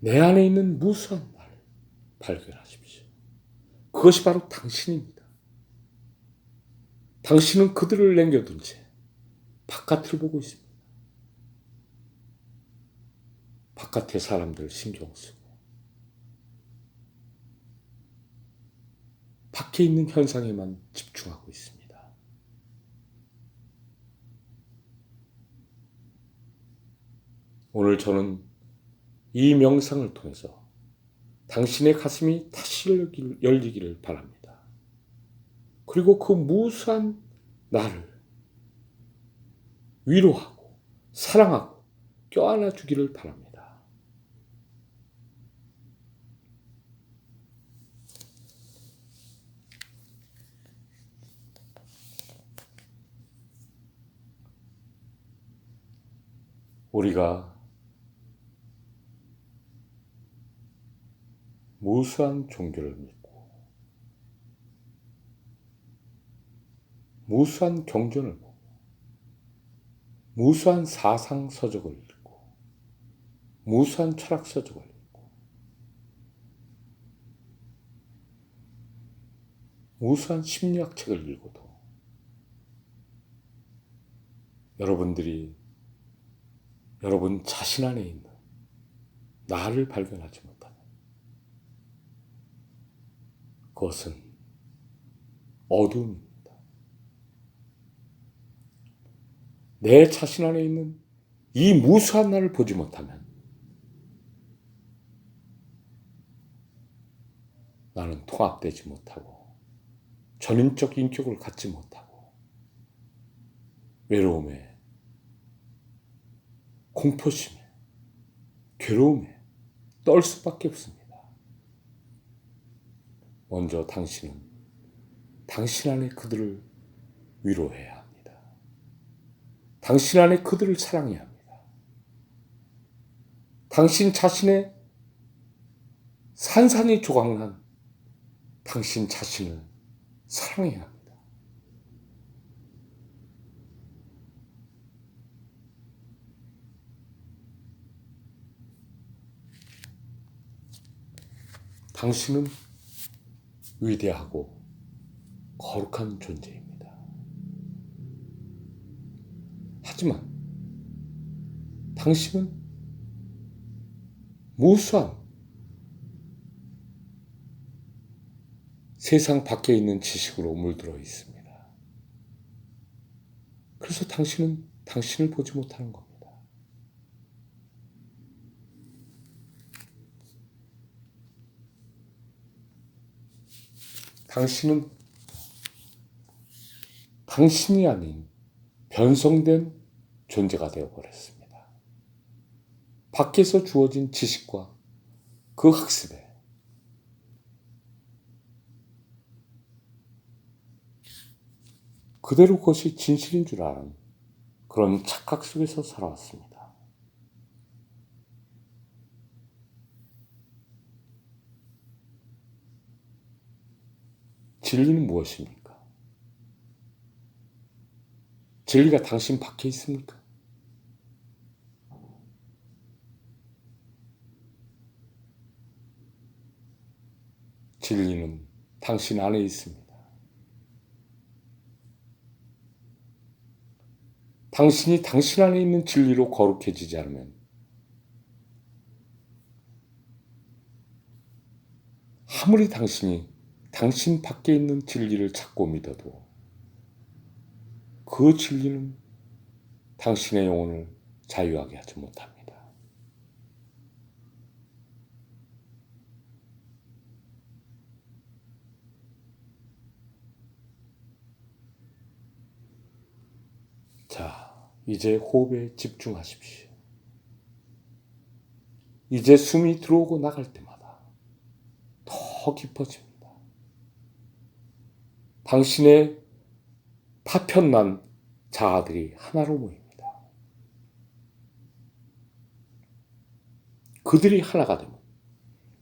내 안에 있는 무수한 나를 발견하십시오. 그것이 바로 당신입니다. 당신은 그들을 남겨둔 채 바깥을 보고 있습니다. 바깥의 사람들 신경 쓰고 밖에 있는 현상에만 집중하고 있습니다. 오늘 저는 이 명상을 통해서 당신의 가슴이 다시 열리기를 바랍니다. 그리고 그 무수한 나를 위로하고 사랑하고 껴안아 주기를 바랍니다. 우리가 무수한 종교를 믿고 무수한 경전을 보고 무수한 사상서적을 읽고 무수한 철학 서적을 읽고 무수한 심리학 책을 읽어도 여러분들이 여러분 자신 안에 있는 나를 발견하지 못하면 그것은 어두움입니다. 내 자신 안에 있는 이 무수한 나를 보지 못하면 나는 통합되지 못하고 전인적 인격을 갖지 못하고 외로움에 공포심에 괴로움에 떨 수밖에 없습니다. 먼저 당신은 당신 안에 그들을 위로해야 합니다. 당신 안에 그들을 사랑해야 합니다. 당신 자신의 산산이 조각난 당신 자신을 사랑해야 합니다. 당신은 위대하고 거룩한 존재입니다. 하지만 당신은 무수한 세상 밖에 있는 지식으로 물들어 있습니다. 그래서 당신은 당신을 보지 못하는 겁니다. 당신은 당신이 아닌 변성된 존재가 되어버렸습니다. 밖에서 주어진 지식과 그 학습에 그대로 그것이 진실인 줄 아는 그런 착각 속에서 살아왔습니다. 진리는 무엇입니까? 진리가 당신 밖에 있습니까? 진리는 당신 안에 있습니다. 당신이 당신 안에 있는 진리로 거룩해지지 않으면 아무리 당신이 당신 밖에 있는 진리를 찾고 믿어도 그 진리는 당신의 영혼을 자유하게 하지 못합니다. 자, 이제 호흡에 집중하십시오. 이제 숨이 들어오고 나갈 때마다 더 깊어집니다. 당신의 파편난 자아들이 하나로 모입니다. 그들이 하나가 되면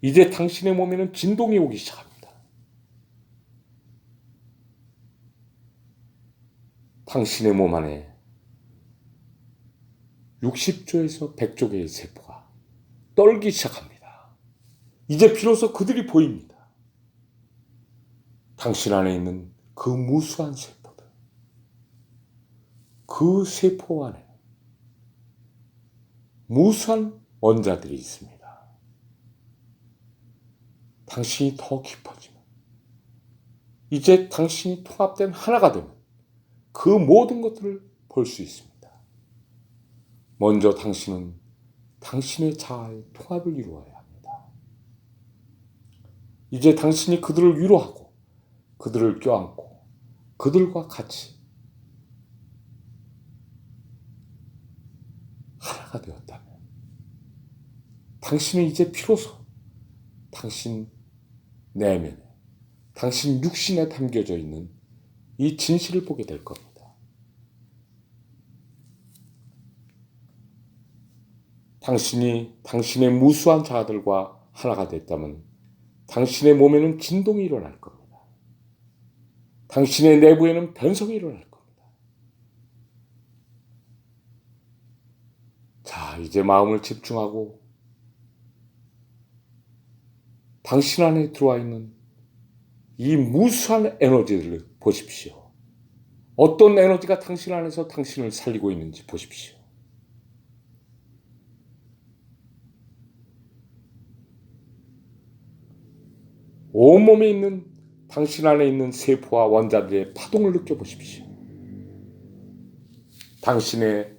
이제 당신의 몸에는 진동이 오기 시작합니다. 당신의 몸 안에 60조에서 100조 개의 세포가 떨기 시작합니다. 이제 비로소 그들이 보입니다. 당신 안에 있는 그 무수한 세포들, 그 세포 안에 무수한 원자들이 있습니다. 당신이 더 깊어지면, 이제 당신이 통합된 하나가 되면 그 모든 것들을 볼 수 있습니다. 먼저 당신은 당신의 자아의 통합을 이루어야 합니다. 이제 당신이 그들을 위로하고 그들을 껴안고 그들과 같이 하나가 되었다면 당신은 이제 비로소 당신 내면에, 당신 육신에 담겨져 있는 이 진실을 보게 될 겁니다. 당신이 당신의 무수한 자아들과 하나가 됐다면 당신의 몸에는 진동이 일어날 겁니다. 당신의 내부에는 변성이 일어날 겁니다. 자, 이제 마음을 집중하고 당신 안에 들어와 있는 이 무수한 에너지들을 보십시오. 어떤 에너지가 당신 안에서 당신을 살리고 있는지 보십시오. 온몸에 있는 당신 안에 있는 세포와 원자들의 파동을 느껴보십시오. 당신의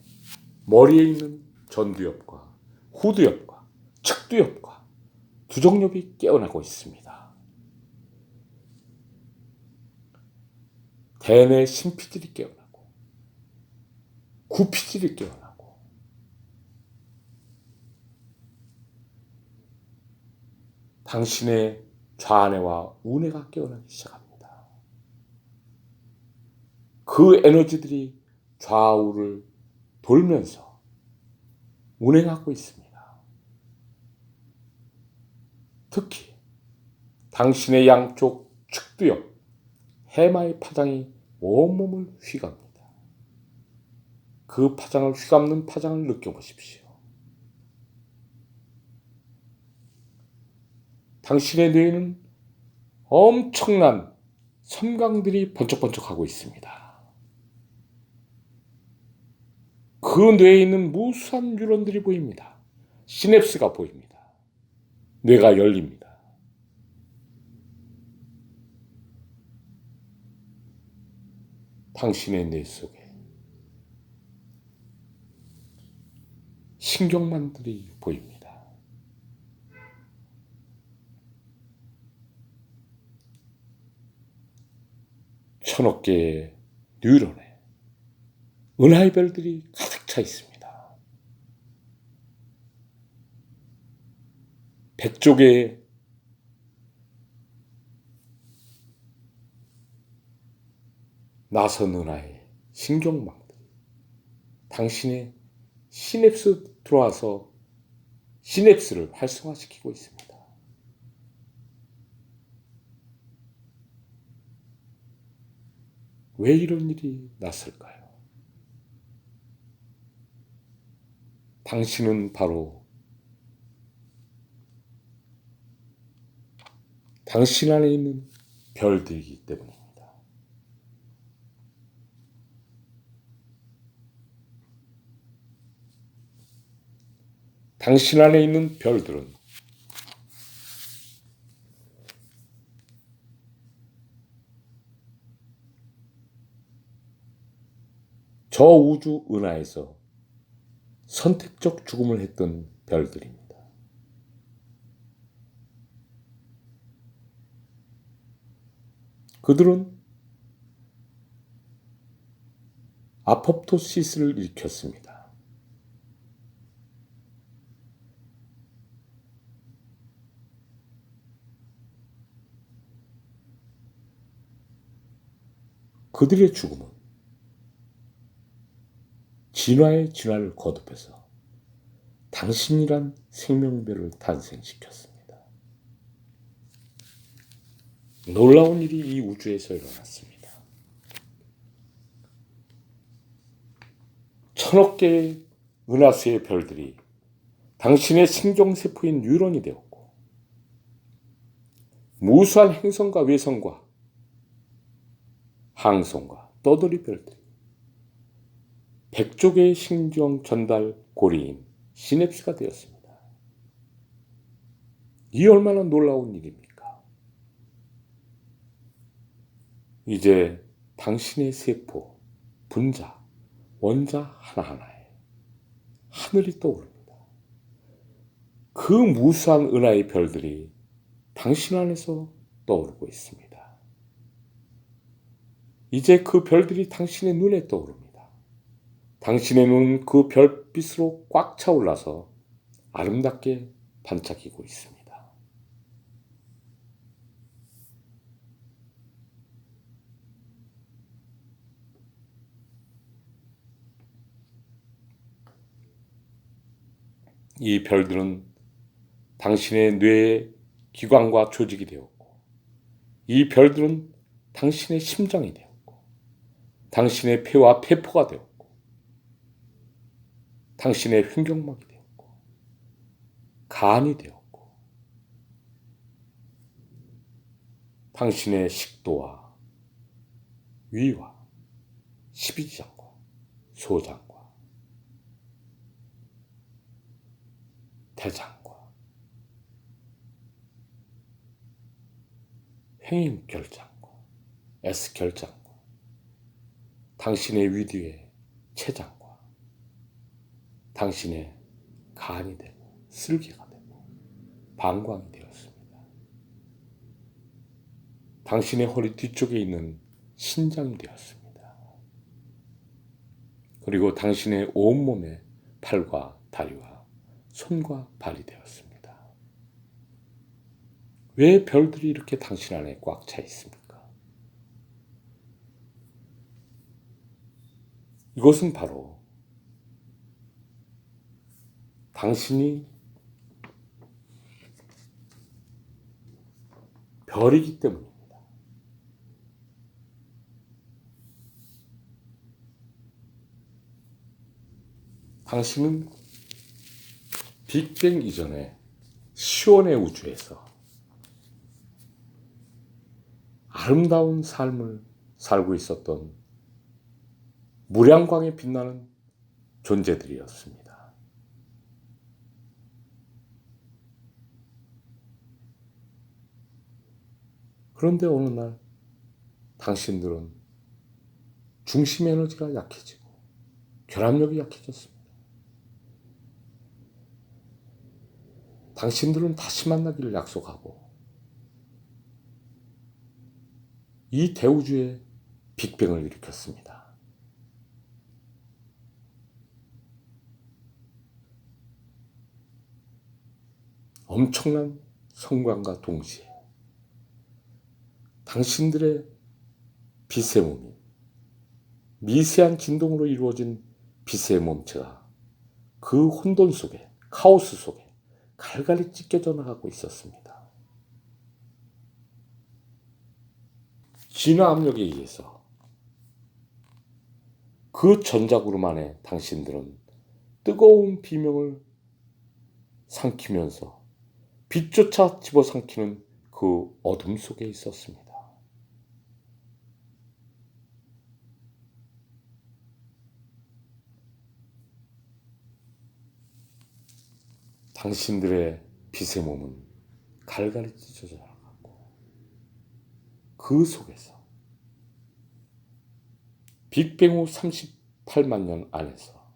머리에 있는 전두엽과 후두엽과 측두엽과 두정엽이 깨어나고 있습니다. 대뇌 심피질이 깨어나고 구피질이 깨어나고 당신의 좌뇌와 우뇌가 깨어나기 시작합니다. 그 에너지들이 좌우를 돌면서 운행하고 있습니다. 특히 당신의 양쪽 측두엽, 해마의 파장이 온몸을 휘갑니다. 그 파장을 휘감는 파장을 느껴보십시오. 당신의 뇌에는 엄청난 섬광들이 번쩍번쩍하고 있습니다. 그 뇌에 있는 무수한 뉴런들이 보입니다. 시냅스가 보입니다. 뇌가 열립니다. 당신의 뇌 속에 신경만들이 보입니다. 천억 개의 뉴런에 은하의 별들이 가득 차 있습니다. 100조 개의 나선 은하의 신경망들이 당신의 시냅스 들어와서 시냅스를 활성화시키고 있습니다. 왜 이런 일이 났을까요? 당신은 바로 당신 안에 있는 별들이기 때문입니다. 당신 안에 있는 별들은 저 우주 은하에서 선택적 죽음을 했던 별들입니다. 그들은 아포프토시스를 일으켰습니다. 그들의 죽음은 진화의 진화를 거듭해서 당신이란 생명별을 탄생시켰습니다. 놀라운 일이 이 우주에서 일어났습니다. 천억 개의 은하수의 별들이 당신의 신경세포인 뉴런이 되었고 무수한 행성과 외성과 항성과 떠돌이 별들이 100조 개의 신경 전달 고리인 시냅스가 되었습니다. 이 얼마나 놀라운 일입니까? 이제 당신의 세포, 분자, 원자 하나하나에 하늘이 떠오릅니다. 그 무수한 은하의 별들이 당신 안에서 떠오르고 있습니다. 이제 그 별들이 당신의 눈에 떠오릅니다. 당신의 눈은 그 별빛으로 꽉 차올라서 아름답게 반짝이고 있습니다. 이 별들은 당신의 뇌의 기관과 조직이 되었고, 이 별들은 당신의 심장이 되었고, 당신의 폐와 폐포가 되었고, 당신의 횡격막이 되었고, 간이 되었고, 당신의 식도와 위와 십이지장과 소장과 대장과 행인결장과 S결장과 당신의 위 뒤에 췌장과 당신의 간이 되고 쓸개가 되고 방광이 되었습니다. 당신의 허리 뒤쪽에 있는 신장이 되었습니다. 그리고 당신의 온몸에 팔과 다리와 손과 발이 되었습니다. 왜 별들이 이렇게 당신 안에 꽉 차 있습니까? 이것은 바로 당신이 별이기 때문입니다. 당신은 빅뱅 이전에 시온의 우주에서 아름다운 삶을 살고 있었던 무량광에 빛나는 존재들이었습니다. 그런데 어느 날 당신들은 중심 에너지가 약해지고 결합력이 약해졌습니다. 당신들은 다시 만나기를 약속하고 이 대우주의 빅뱅을 일으켰습니다. 엄청난 성광과 동시에 당신들의 빛의 몸이 미세한 진동으로 이루어진 빛의 몸체가 그 혼돈 속에, 카오스 속에 갈갈이 찢겨져 나가고 있었습니다. 진화 압력에 의해서 그 전작으로 안에 당신들은 뜨거운 비명을 삼키면서 빛조차 집어삼키는 그 어둠 속에 있었습니다. 당신들의 빛의 몸은 갈갈이 찢어져 나갔고 그 속에서 빅뱅 후 38만 년 안에서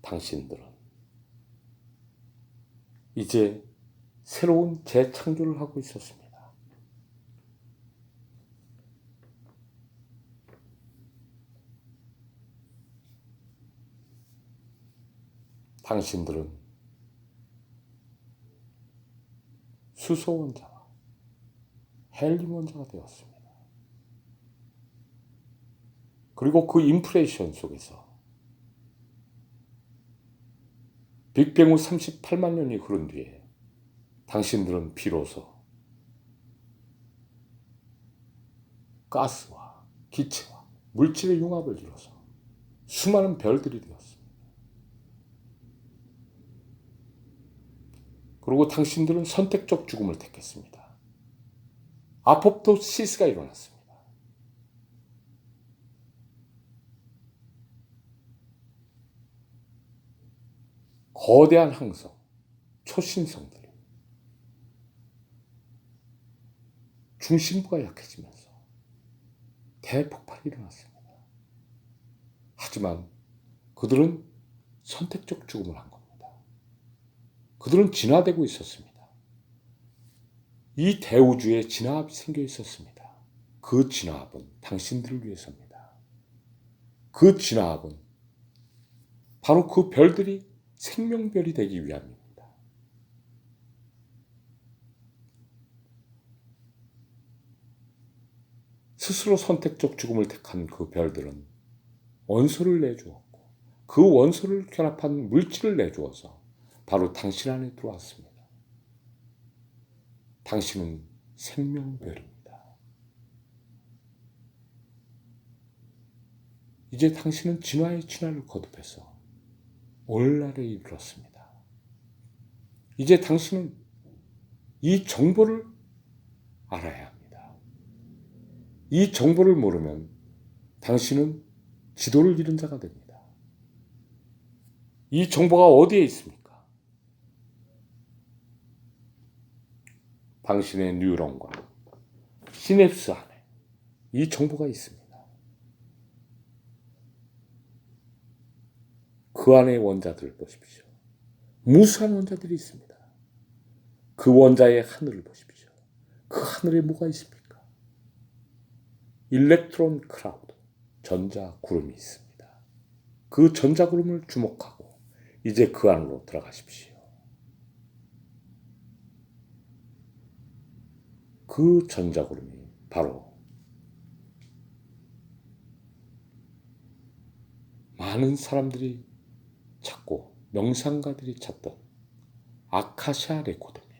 당신들은 이제 새로운 재창조를 하고 있었습니다. 당신들은 수소 원자와 헬륨 원자가 되었습니다. 그리고 그 인플레이션 속에서 빅뱅 후 38만 년이 흐른 뒤에 당신들은 비로소 가스와 기체와 물질의 융합을 이뤄서 수많은 별들이 되었습니다. 그리고 당신들은 선택적 죽음을 택했습니다. 아포프토시스가 일어났습니다. 거대한 항성, 초신성들이 중심부가 약해지면서 대폭발이 일어났습니다. 하지만 그들은 선택적 죽음을 한 겁니다. 그들은 진화되고 있었습니다. 이 대우주에 진화합이 생겨 있었습니다. 그 진화합은 당신들을 위해서입니다. 그 진화합은 바로 그 별들이 생명별이 되기 위함입니다. 스스로 선택적 죽음을 택한 그 별들은 원소를 내주었고 그 원소를 결합한 물질을 내주어서 바로 당신 안에 들어왔습니다. 당신은 생명별입니다. 이제 당신은 진화의 진화를 거듭해서 오늘날에 이르렀습니다. 이제 당신은 이 정보를 알아야 합니다. 이 정보를 모르면 당신은 지도를 잃은 자가 됩니다. 이 정보가 어디에 있습니까? 당신의 뉴런과 시냅스 안에 이 정보가 있습니다. 그 안에 원자들을 보십시오. 무수한 원자들이 있습니다. 그 원자의 하늘을 보십시오. 그 하늘에 뭐가 있습니까? 일렉트론 클라우드, 전자구름이 있습니다. 그 전자구름을 주목하고 이제 그 안으로 들어가십시오. 그 전자구름이 바로 많은 사람들이 찾고 명상가들이 찾던 아카시아 레코드입니다.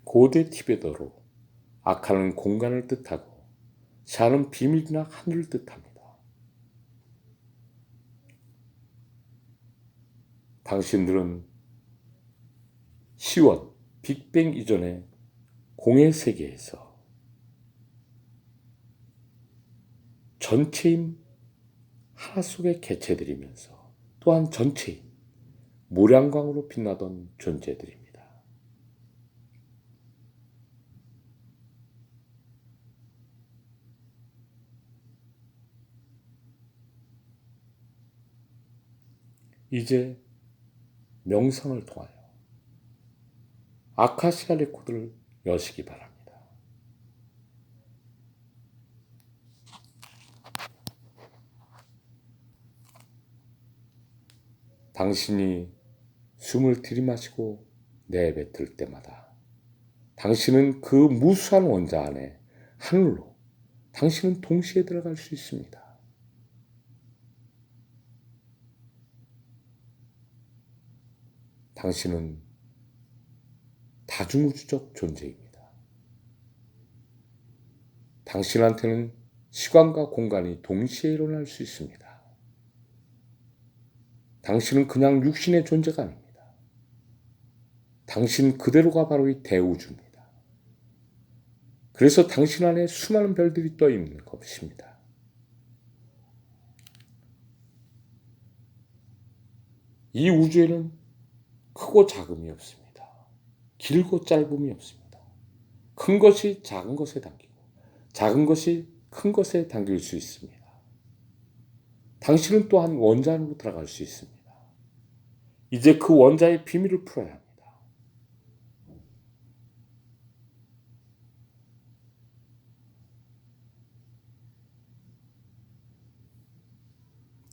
고대 티베트어로 아카는 공간을 뜻하고 샤는 비밀이나 하늘을 뜻합니다. 당신들은 시원, 빅뱅 이전의 공의 세계에서 전체인 하나 속의 개체들이면서 또한 전체인 모량광으로 빛나던 존재들입니다. 이제 명상을 통하여 아카시아 레코드를 여시기 바랍니다. 당신이 숨을 들이마시고 내뱉을 때마다 당신은 그 무수한 원자 안에 하늘로 당신은 동시에 들어갈 수 있습니다. 당신은 다중우주적 존재입니다. 당신한테는 시간과 공간이 동시에 일어날 수 있습니다. 당신은 그냥 육신의 존재가 아닙니다. 당신 그대로가 바로 이 대우주입니다. 그래서 당신 안에 수많은 별들이 떠 있는 것입니다. 이 우주에는 크고 작음이 없습니다. 길고 짧음이 없습니다. 큰 것이 작은 것에 담기고 작은 것이 큰 것에 담길 수 있습니다. 당신은 또한 원자 안으로 들어갈 수 있습니다. 이제 그 원자의 비밀을 풀어야 합니다.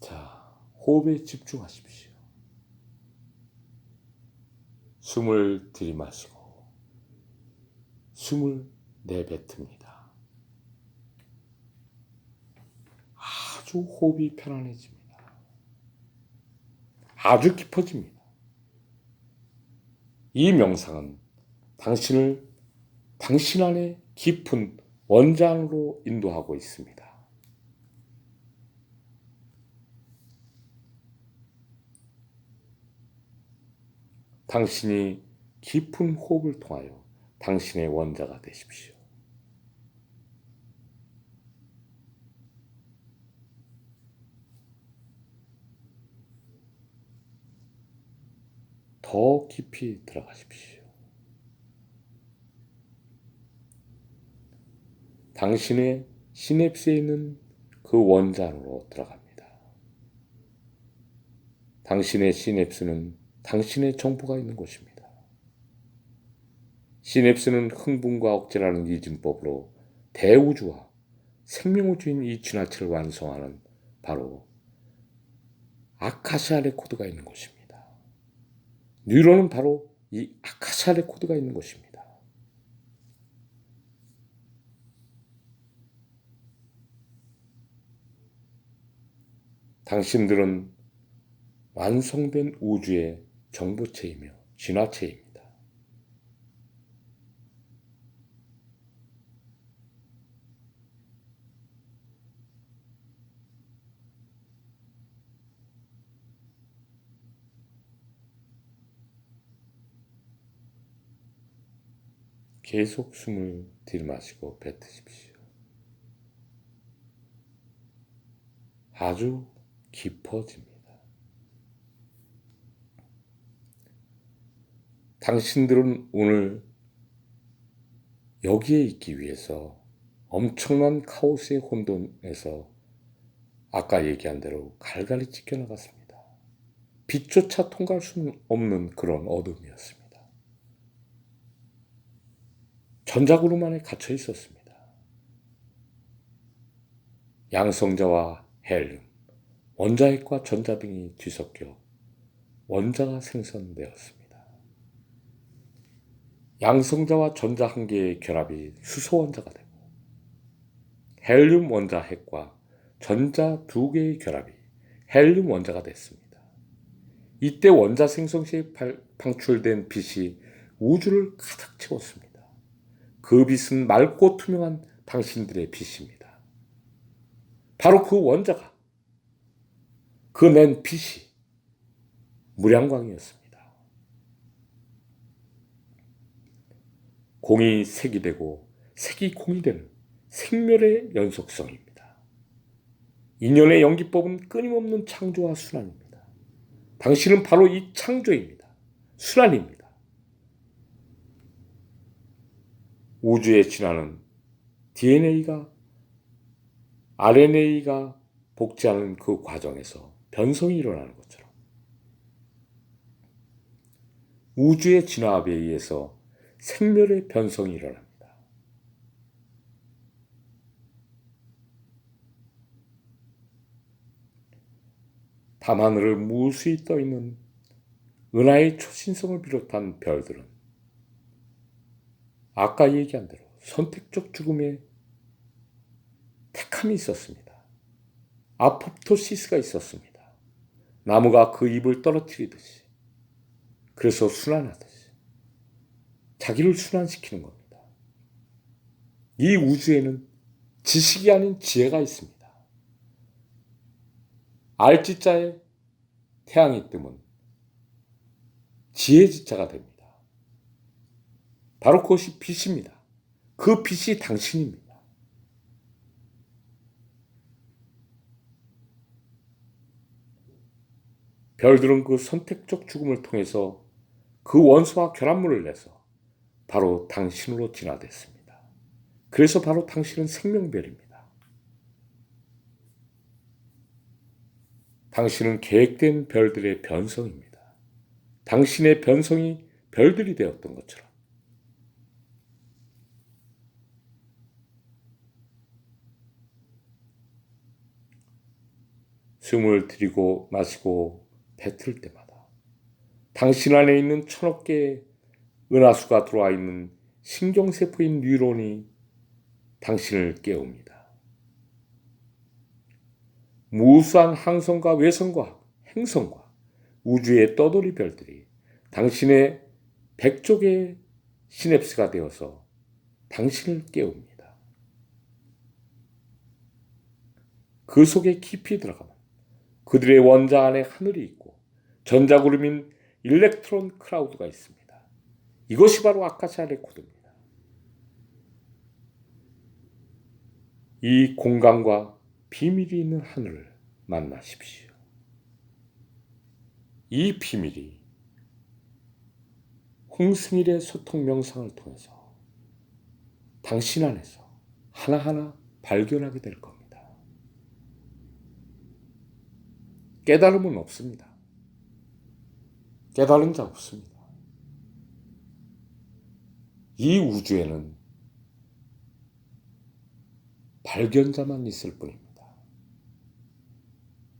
자, 호흡에 집중하십시오. 숨을 들이마시고 숨을 내뱉습니다. 아주 호흡이 편안해집니다. 아주 깊어집니다. 이 명상은 당신을 당신 안에 깊은 원자 안으로 인도하고 있습니다. 당신이 깊은 호흡을 통하여 당신의 원자가 되십시오. 더 깊이 들어가십시오. 당신의 시냅스에 있는 그 원자 안으로 들어갑니다. 당신의 시냅스는 당신의 정보가 있는 곳입니다. 시냅스는 흥분과 억제라는 이진법으로 대우주와 생명우주인 이 진화체를 완성하는 바로 아카시아 레코드가 있는 곳입니다. 뉴런은 바로 이 아카시아 레코드가 있는 곳입니다. 당신들은 완성된 우주의 정보체이며 진화체입니다. 계속 숨을 들이마시고 뱉으십시오. 아주 깊어집니다. 당신들은 오늘 여기에 있기 위해서 엄청난 카오스의 혼돈에서 아까 얘기한 대로 갈갈이 찢겨나갔습니다. 빛조차 통과할 수 없는 그런 어둠이었습니다. 전자구름 안에 갇혀 있었습니다. 양성자와 헬륨, 원자핵과 전자 등이 뒤섞여 원자가 생성되었습니다. 양성자와 전자 한 개의 결합이 수소 원자가 되고 헬륨 원자 핵과 전자 두 개의 결합이 헬륨 원자가 됐습니다. 이때 원자 생성 시에 방출된 빛이 우주를 가득 채웠습니다. 그 빛은 맑고 투명한 당신들의 빛입니다. 바로 그 원자가 그 낸 빛이 무량광이었습니다. 공이 색이 되고 색이 공이 되는 생멸의 연속성입니다. 인연의 연기법은 끊임없는 창조와 순환입니다. 당신은 바로 이 창조입니다. 순환입니다. 우주의 진화는 DNA가 RNA가 복제하는 그 과정에서 변성이 일어나는 것처럼 우주의 진화합에 의해서 생멸의 변성이 일어납니다. 밤하늘을 무수히 떠있는 은하의 초신성을 비롯한 별들은 아까 얘기한 대로 선택적 죽음의 택함이 있었습니다. 아포프토시스가 있었습니다. 나무가 그 잎을 떨어뜨리듯이, 그래서 순환하듯이 자기를 순환시키는 겁니다. 이 우주에는 지식이 아닌 지혜가 있습니다. 알지자에 태양이 뜨면 지혜지자가 됩니다. 바로 그것이 빛입니다. 그 빛이 당신입니다. 별들은 그 선택적 죽음을 통해서 그 원소와 결합물을 내서 바로 당신으로 진화됐습니다. 그래서 바로 당신은 생명별입니다. 당신은 계획된 별들의 변성입니다. 당신의 변성이 별들이 되었던 것처럼 숨을 들이고 마시고 뱉을 때마다 당신 안에 있는 1000억 개의 은하수가 들어와 있는 신경세포인 뉴런이 당신을 깨웁니다. 무수한 항성과 외성과 행성과 우주의 떠돌이 별들이 당신의 100조 개의 시냅스가 되어서 당신을 깨웁니다. 그 속에 깊이 들어가면 그들의 원자 안에 하늘이 있고 전자구름인 일렉트론 클라우드가 있습니다. 이것이 바로 아카시아 레코드입니다. 이 공간과 비밀이 있는 하늘을 만나십시오. 이 비밀이 홍승일의 소통 명상을 통해서 당신 안에서 하나하나 발견하게 될 겁니다. 깨달음은 없습니다. 깨달은 자 없습니다. 이 우주에는 발견자만 있을 뿐입니다.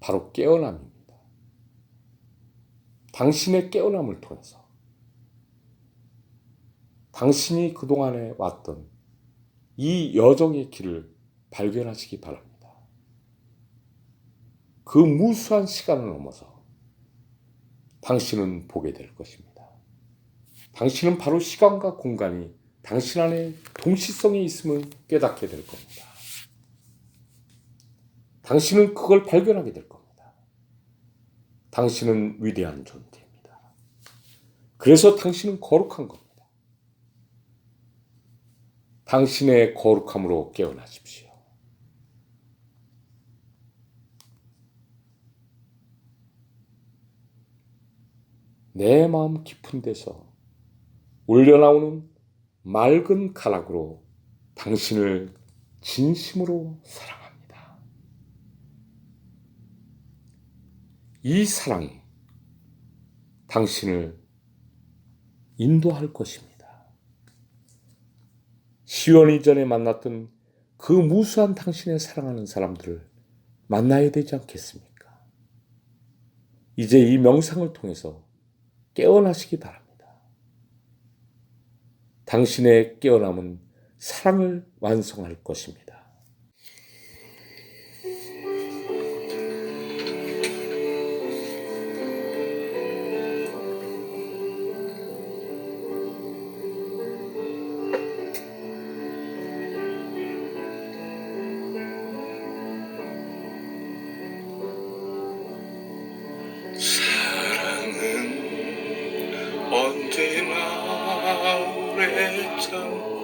바로 깨어남입니다. 당신의 깨어남을 통해서 당신이 그동안에 왔던 이 여정의 길을 발견하시기 바랍니다. 그 무수한 시간을 넘어서 당신은 보게 될 것입니다. 당신은 바로 시간과 공간이 당신 안에 동시성이 있음을 깨닫게 될 겁니다. 당신은 그걸 발견하게 될 겁니다. 당신은 위대한 존재입니다. 그래서 당신은 거룩한 겁니다. 당신의 거룩함으로 깨어나십시오. 내 마음 깊은 데서 울려나오는 맑은 가락으로 당신을 진심으로 사랑합니다. 이 사랑이 당신을 인도할 것입니다. 시온 이전에 만났던 그 무수한 당신의 사랑하는 사람들을 만나야 되지 않겠습니까? 이제 이 명상을 통해서 깨어나시기 바랍니다. 당신의 깨어남은 사랑을 완성할 것입니다. 사랑은 언제나 오래 참고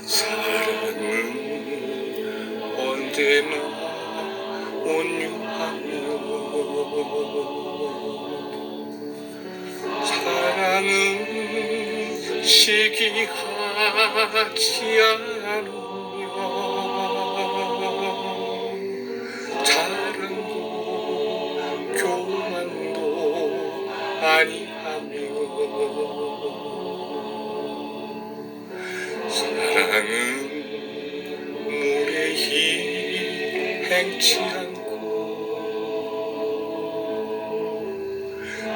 사랑은 언제나 온유하며 사랑은 시기하지 않으며 자랑도 교만도 아니하며 사랑은 무례히 행치 않고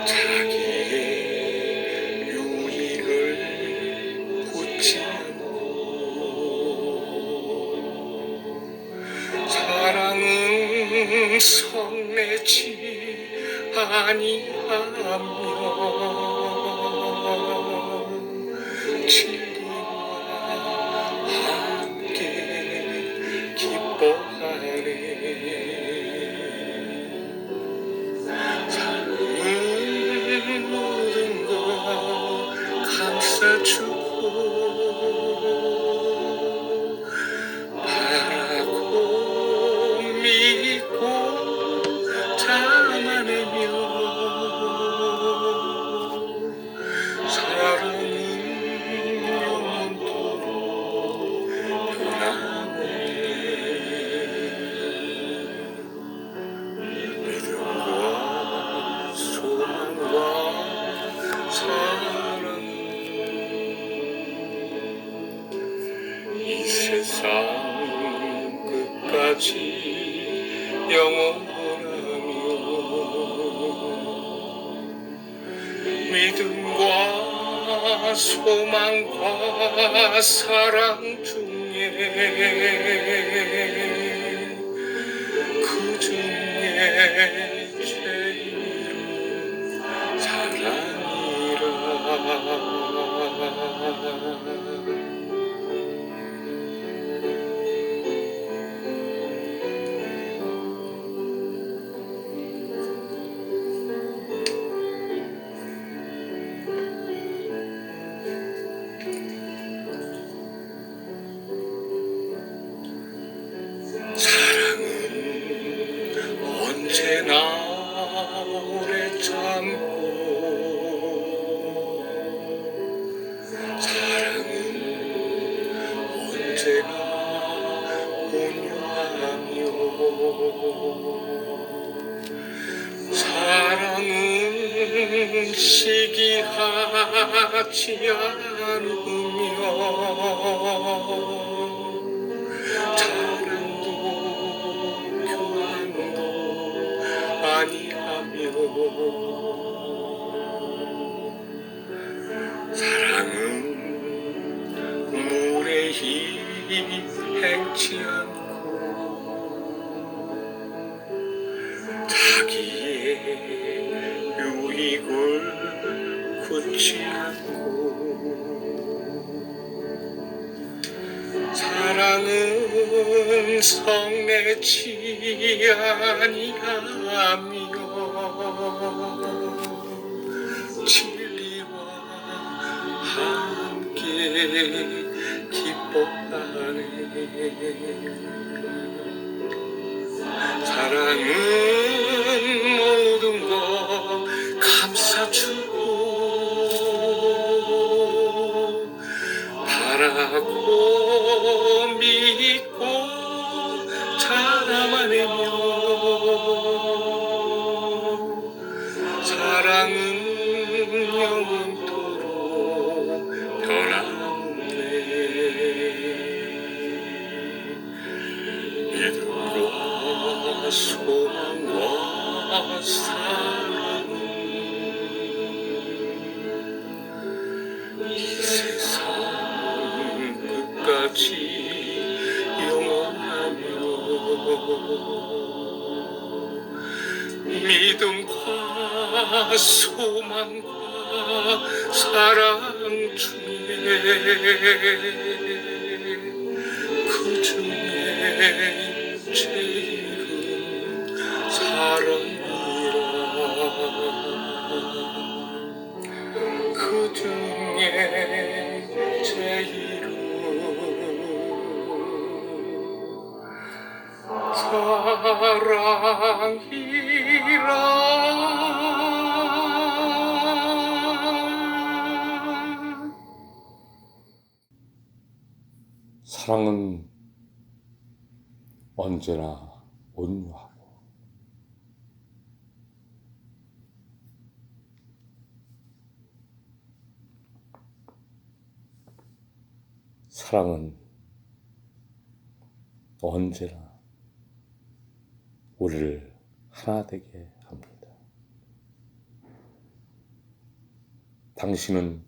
자기의 유익을 묻지 않고 사랑은 성내지 아니하며 진리와 함께 기뻐하네 사랑은 모든 것 감싸주고 바라고 믿고 참아내며 사랑은 영원토록 변함없네 믿음과 소망과 사랑 이 세상 끝까지 영원하며 믿음과 소망과 사랑 중에 그 중에 제일은 사랑이라 사랑은 언제나 오래 참고 사랑은 언제나 온유하며 사랑은 시기하지 않으며 자랑도 교만도 아니하며 사랑은 무례히 행치 않고 자기의 유익을 굳지 않고 사랑은 성내지 아니하며 진리와 함께 기뻐하네. 사랑은 모든 것 감싸주고 바라고 믿고 참아내며 사랑은 영원토록 변함없네. 믿음과 소망과 사랑은 이 세상 끝까지 영원하며 믿음과 소망과 사랑 중에 그 중에 제일은 사랑이라. 그 중에 제일은 사랑이라. 사랑은 언제나 온유하고 사랑은 언제나 우리를 하나 되게 합니다. 당신은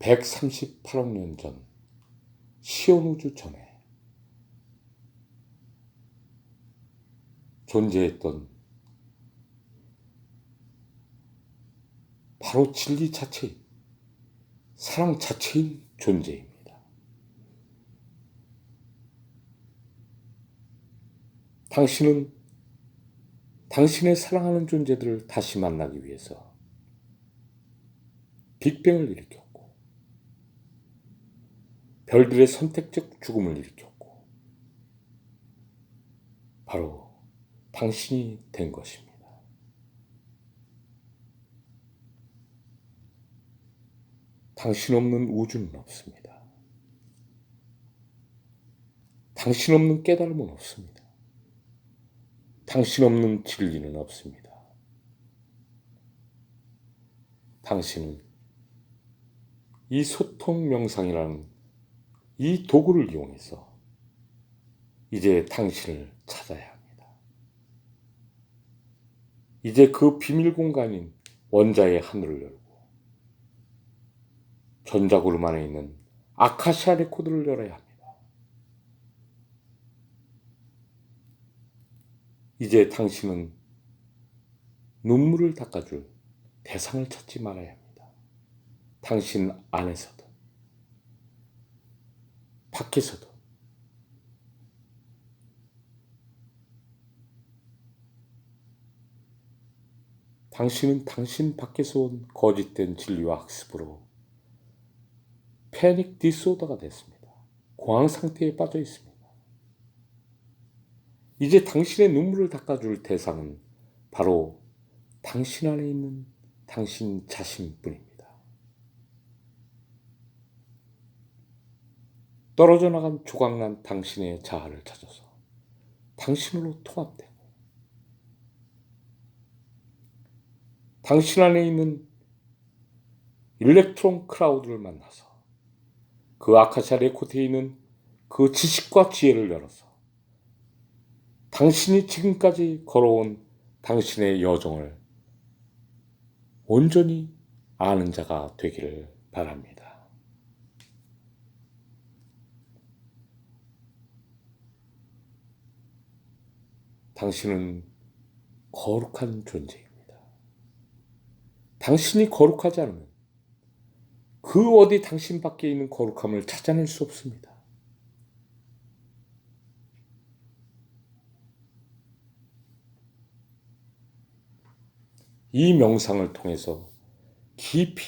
138억 년 전 시온우주 전에 존재했던 바로 진리 자체인, 사랑 자체인 존재입니다. 당신은 당신의 사랑하는 존재들을 다시 만나기 위해서 빅뱅을 일으켰고 별들의 선택적 죽음을 일으켰고 바로 당신이 된 것입니다. 당신 없는 우주는 없습니다. 당신 없는 깨달음은 없습니다. 당신 없는 진리는 없습니다. 당신은 이 소통 명상이라는 이 도구를 이용해서 이제 당신을 찾아야 합니다. 이제 그 비밀 공간인 원자의 하늘을 열고 전자구름 안에 있는 아카시아 레코드를 열어야 합니다. 이제 당신은 눈물을 닦아줄 대상을 찾지 말아야 합니다. 당신 안에서도 밖에서도 당신은 당신 밖에서 온 거짓된 진리와 학습으로 패닉 디스오더가 됐습니다. 공황 상태에 빠져 있습니다. 이제 당신의 눈물을 닦아줄 대상은 바로 당신 안에 있는 당신 자신뿐입니다. 떨어져 나간 조각난 당신의 자아를 찾아서 당신으로 통합되고 당신 안에 있는 일렉트론 크라우드를 만나서 그 아카시아 레코드에 있는 그 지식과 지혜를 열어서 당신이 지금까지 걸어온 당신의 여정을 온전히 아는 자가 되기를 바랍니다. 당신은 거룩한 존재입니다. 당신이 거룩하지 않으면 그 어디 당신 밖에 있는 거룩함을 찾아낼 수 없습니다. 이 명상을 통해서 깊이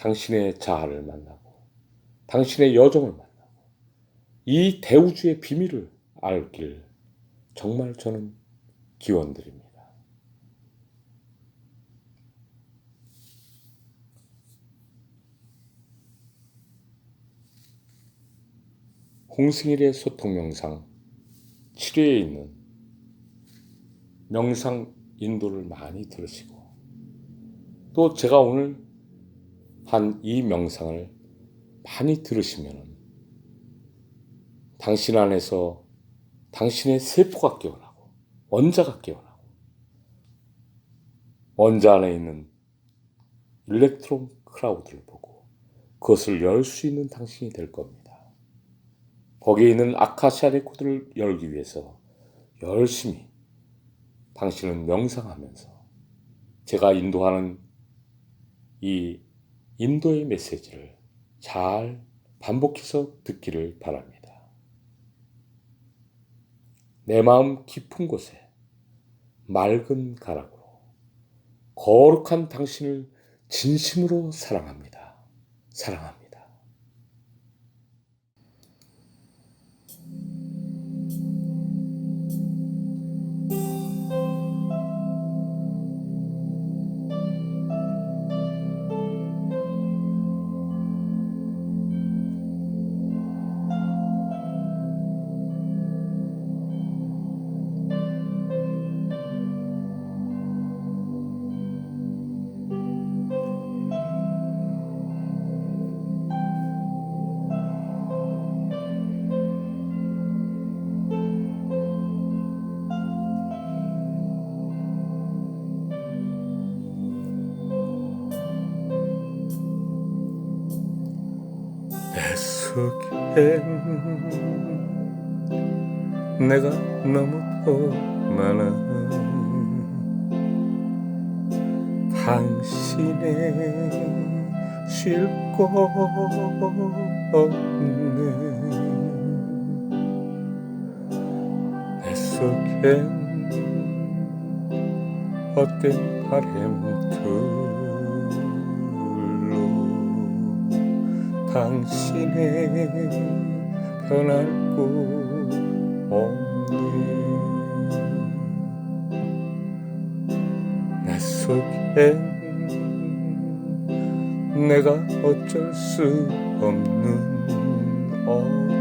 당신의 자아를 만나고 당신의 여정을 만나고 이 대우주의 비밀을 알길 정말 저는 기원드립니다. 홍승일의 소통 명상 7회에 있는 명상 인도를 많이 들으시고 또 제가 오늘 한 이 명상을 많이 들으시면 당신 안에서 당신의 세포가 깨어나고 원자가 깨어나고 원자 안에 있는 일렉트론 클라우드를 보고 그것을 열 수 있는 당신이 될 겁니다. 거기에 있는 아카시아 레코드를 열기 위해서 열심히 당신은 명상하면서 제가 인도하는 이 인도의 메시지를 잘 반복해서 듣기를 바랍니다. 내 마음 깊은 곳에 맑은 가락으로 거룩한 당신을 진심으로 사랑합니다. 사랑합니다. 내 속엔 내가 너무도 많아 당신의 쉴 곳 없네 내 속엔 헛된 바램들로 당신의 변할 곳 없네 내 속엔 내가 어쩔 수 없는 어둠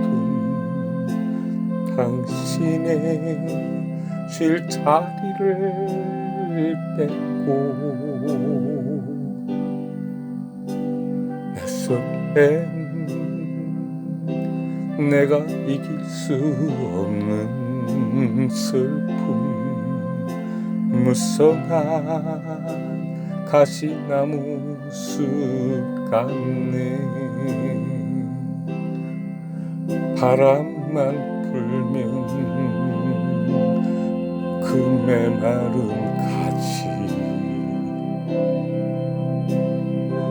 당신의 쉴 자리를 뺏고 내 속엔 내가 이길 수 없는 슬픔 무성한 가시나무 숲 같네 바람만 불면 그 메마른 가지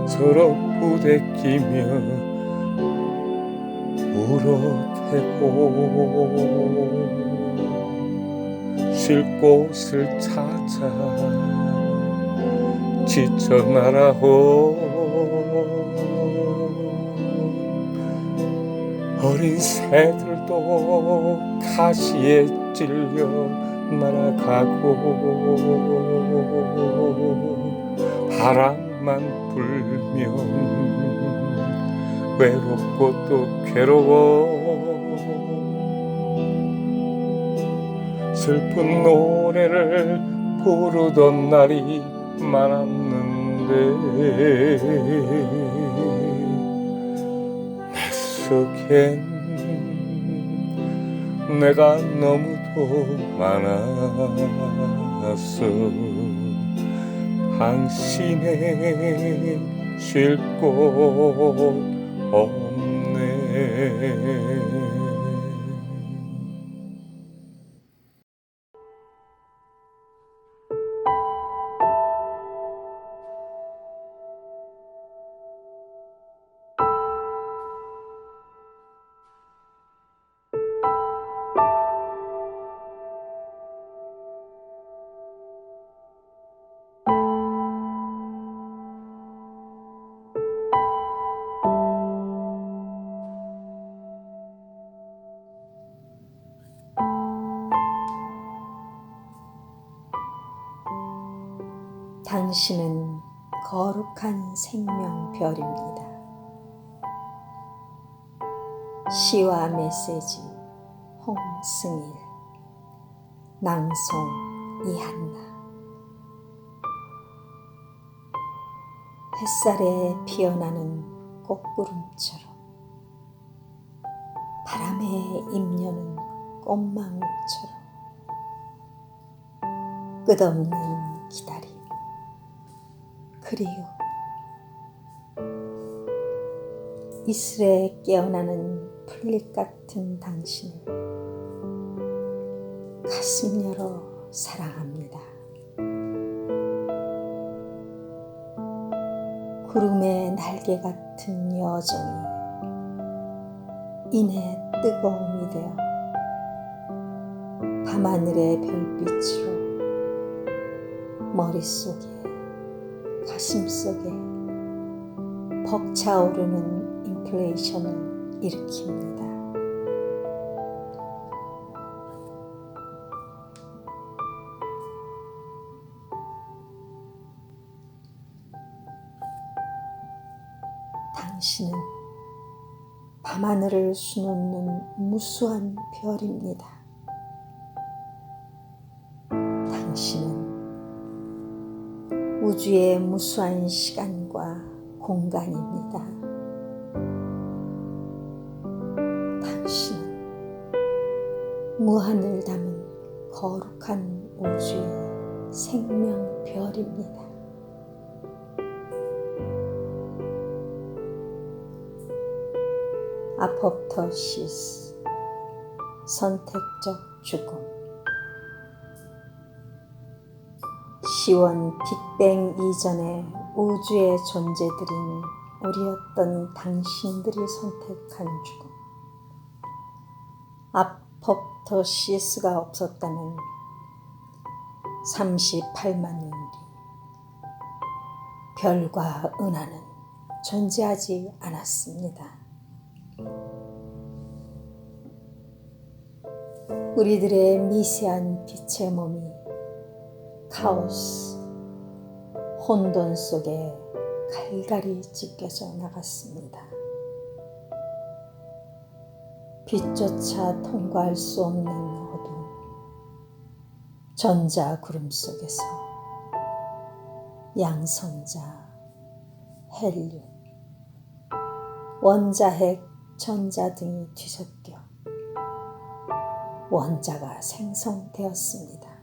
서로 부대끼며 울어대고 쉴 곳을 찾아 지쳐 날아오 어린 새들도 가시에 찔려 날아가고 바람만 불면 외롭고 또 괴로워 슬픈 노래를 부르던 날이 많았는데 내 속엔 내가 너무도 많았어 당신의 쉴 곳 없네 당신은 거룩한 생명별입니다. 시와 메시지 홍승일, 낭송 이한나. 햇살에 피어나는 꽃구름처럼 바람에 입려는 꽃망울처럼 끝없는 기다림, 그리움. 이슬에 깨어나는 풀잎 같은 당신을 가슴 열어 사랑합니다. 구름의 날개 같은 여정이 이내 뜨거움이 되어 밤하늘의 별빛으로 머릿속에 가슴속에 벅차오르는 인플레이션을 일으킵니다. 당신은 밤하늘을 수놓는 무수한 별입니다. 당신은 우주의 무수한 시간과 공간입니다. 당신은 무한을 담은 거룩한 우주의 생명별입니다. 아포프토시스, 선택적 죽음. 시원 빅뱅 이전의 우주의 존재들인 우리였던 당신들이 선택한 죽음. 아포프토시스가 없었다면 38만 년 뒤 별과 은하는 존재하지 않았습니다. 우리들의 미세한 빛의 몸이 카오스, 혼돈 속에 갈갈이 찢겨져 나갔습니다. 빛조차 통과할 수 없는 어둠, 전자 구름 속에서 양성자, 헬륨, 원자핵, 전자 등이 뒤섞여 원자가 생성되었습니다.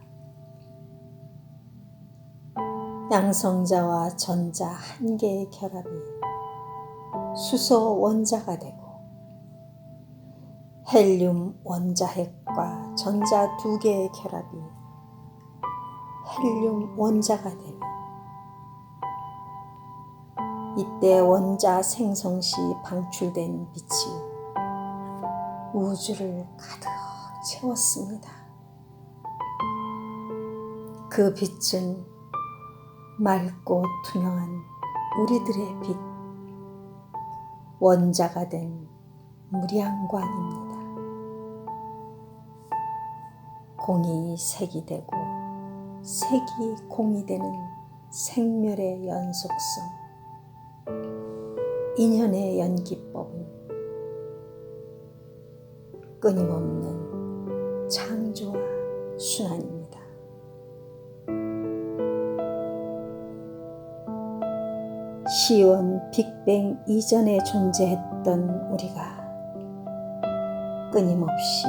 양성자와 전자 한 개의 결합이 수소 원자가 되고 헬륨 원자핵과 전자 두 개의 결합이 헬륨 원자가 되며 이때 원자 생성 시 방출된 빛이 우주를 가득 채웠습니다. 그 빛은 맑고 투명한 우리들의 빛, 원자가 된 무량광입니다. 공이 색이 되고 색이 공이 되는 생멸의 연속성, 인연의 연기법은 끊임없는 창조와 순환입니다. 시온 빅뱅 이전에 존재했던 우리가 끊임없이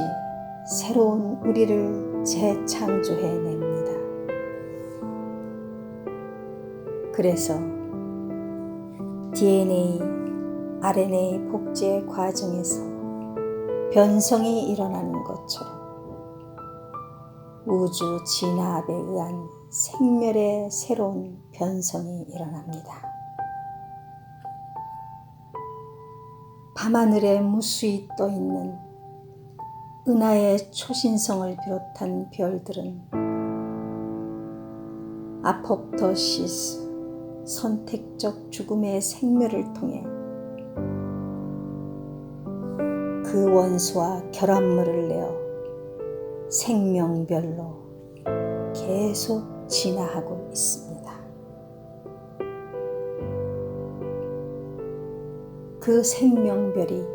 새로운 우리를 재창조해냅니다. 그래서 DNA, RNA 복제 과정에서 변성이 일어나는 것처럼 우주 진화합에 의한 생멸의 새로운 변성이 일어납니다. 밤하늘에 무수히 떠있는 은하의 초신성을 비롯한 별들은 아포프토시스, 선택적 죽음의 생멸을 통해 그 원소와 결합물을 내어 생명별로 계속 진화하고 있습니다. 그 생명별이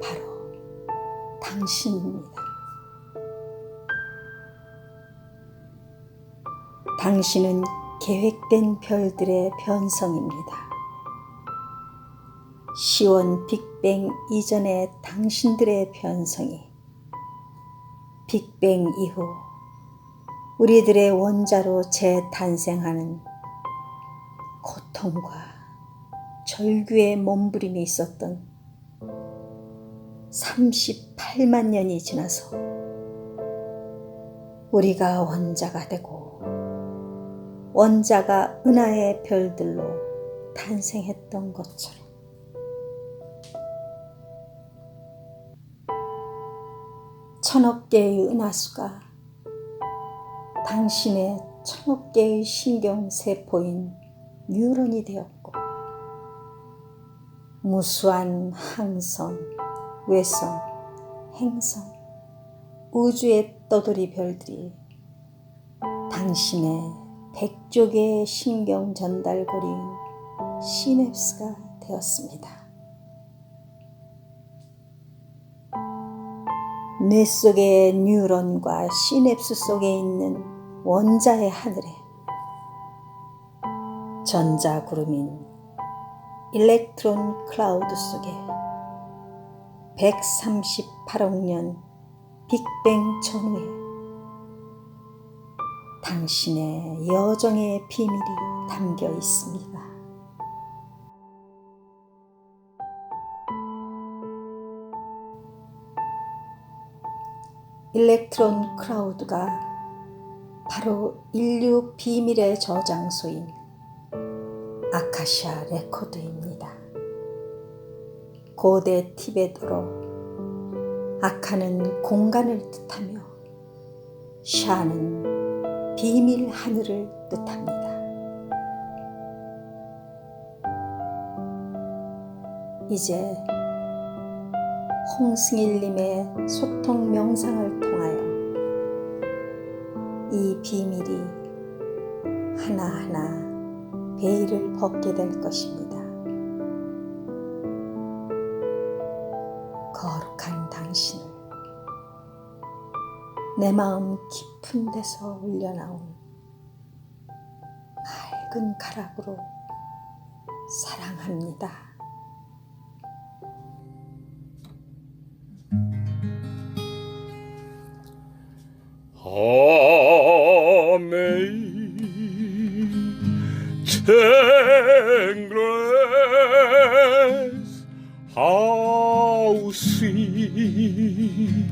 바로 당신입니다. 당신은 계획된 별들의 변성입니다. 시원 빅뱅 이전의 당신들의 변성이 빅뱅 이후 우리들의 원자로 재탄생하는 고통과 절규의 몸부림이 있었던 38만 년이 지나서 우리가 원자가 되고 원자가 은하의 별들로 탄생했던 것처럼 천억 개의 은하수가 당신의 천억 개의 신경세포인 뉴런이 되었고 무수한 항성, 외성, 행성, 우주의 떠돌이 별들이 당신의 100조 개의 신경 전달고리인 시냅스가 되었습니다. 뇌 속의 뉴런과 시냅스 속에 있는 원자의 하늘에 전자구름인 일렉트론 클라우드 속에 138억 년 빅뱅 전후에 당신의 여정의 비밀이 담겨 있습니다. 일렉트론 클라우드가 바로 인류 비밀의 저장소인 아카시아 레코드입니다. 고대 티베트로 아카는 공간을 뜻하며 샤는 비밀 하늘을 뜻합니다. 이제 홍승일님의 소통 명상을 통하여 이 비밀이 하나하나 베일을 벗게 될 것입니다. 거룩한 당신을 내 마음 깊은 데서 울려나온 맑은 가락으로 사랑합니다. Amazing grace, how sweet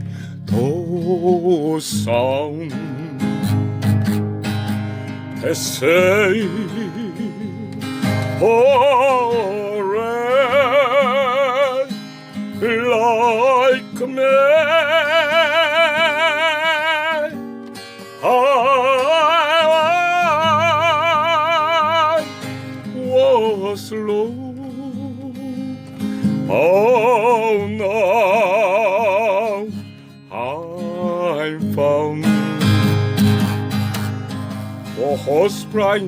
the sound that saved a wretch like me. Was low, oh now I'm found. Was bright,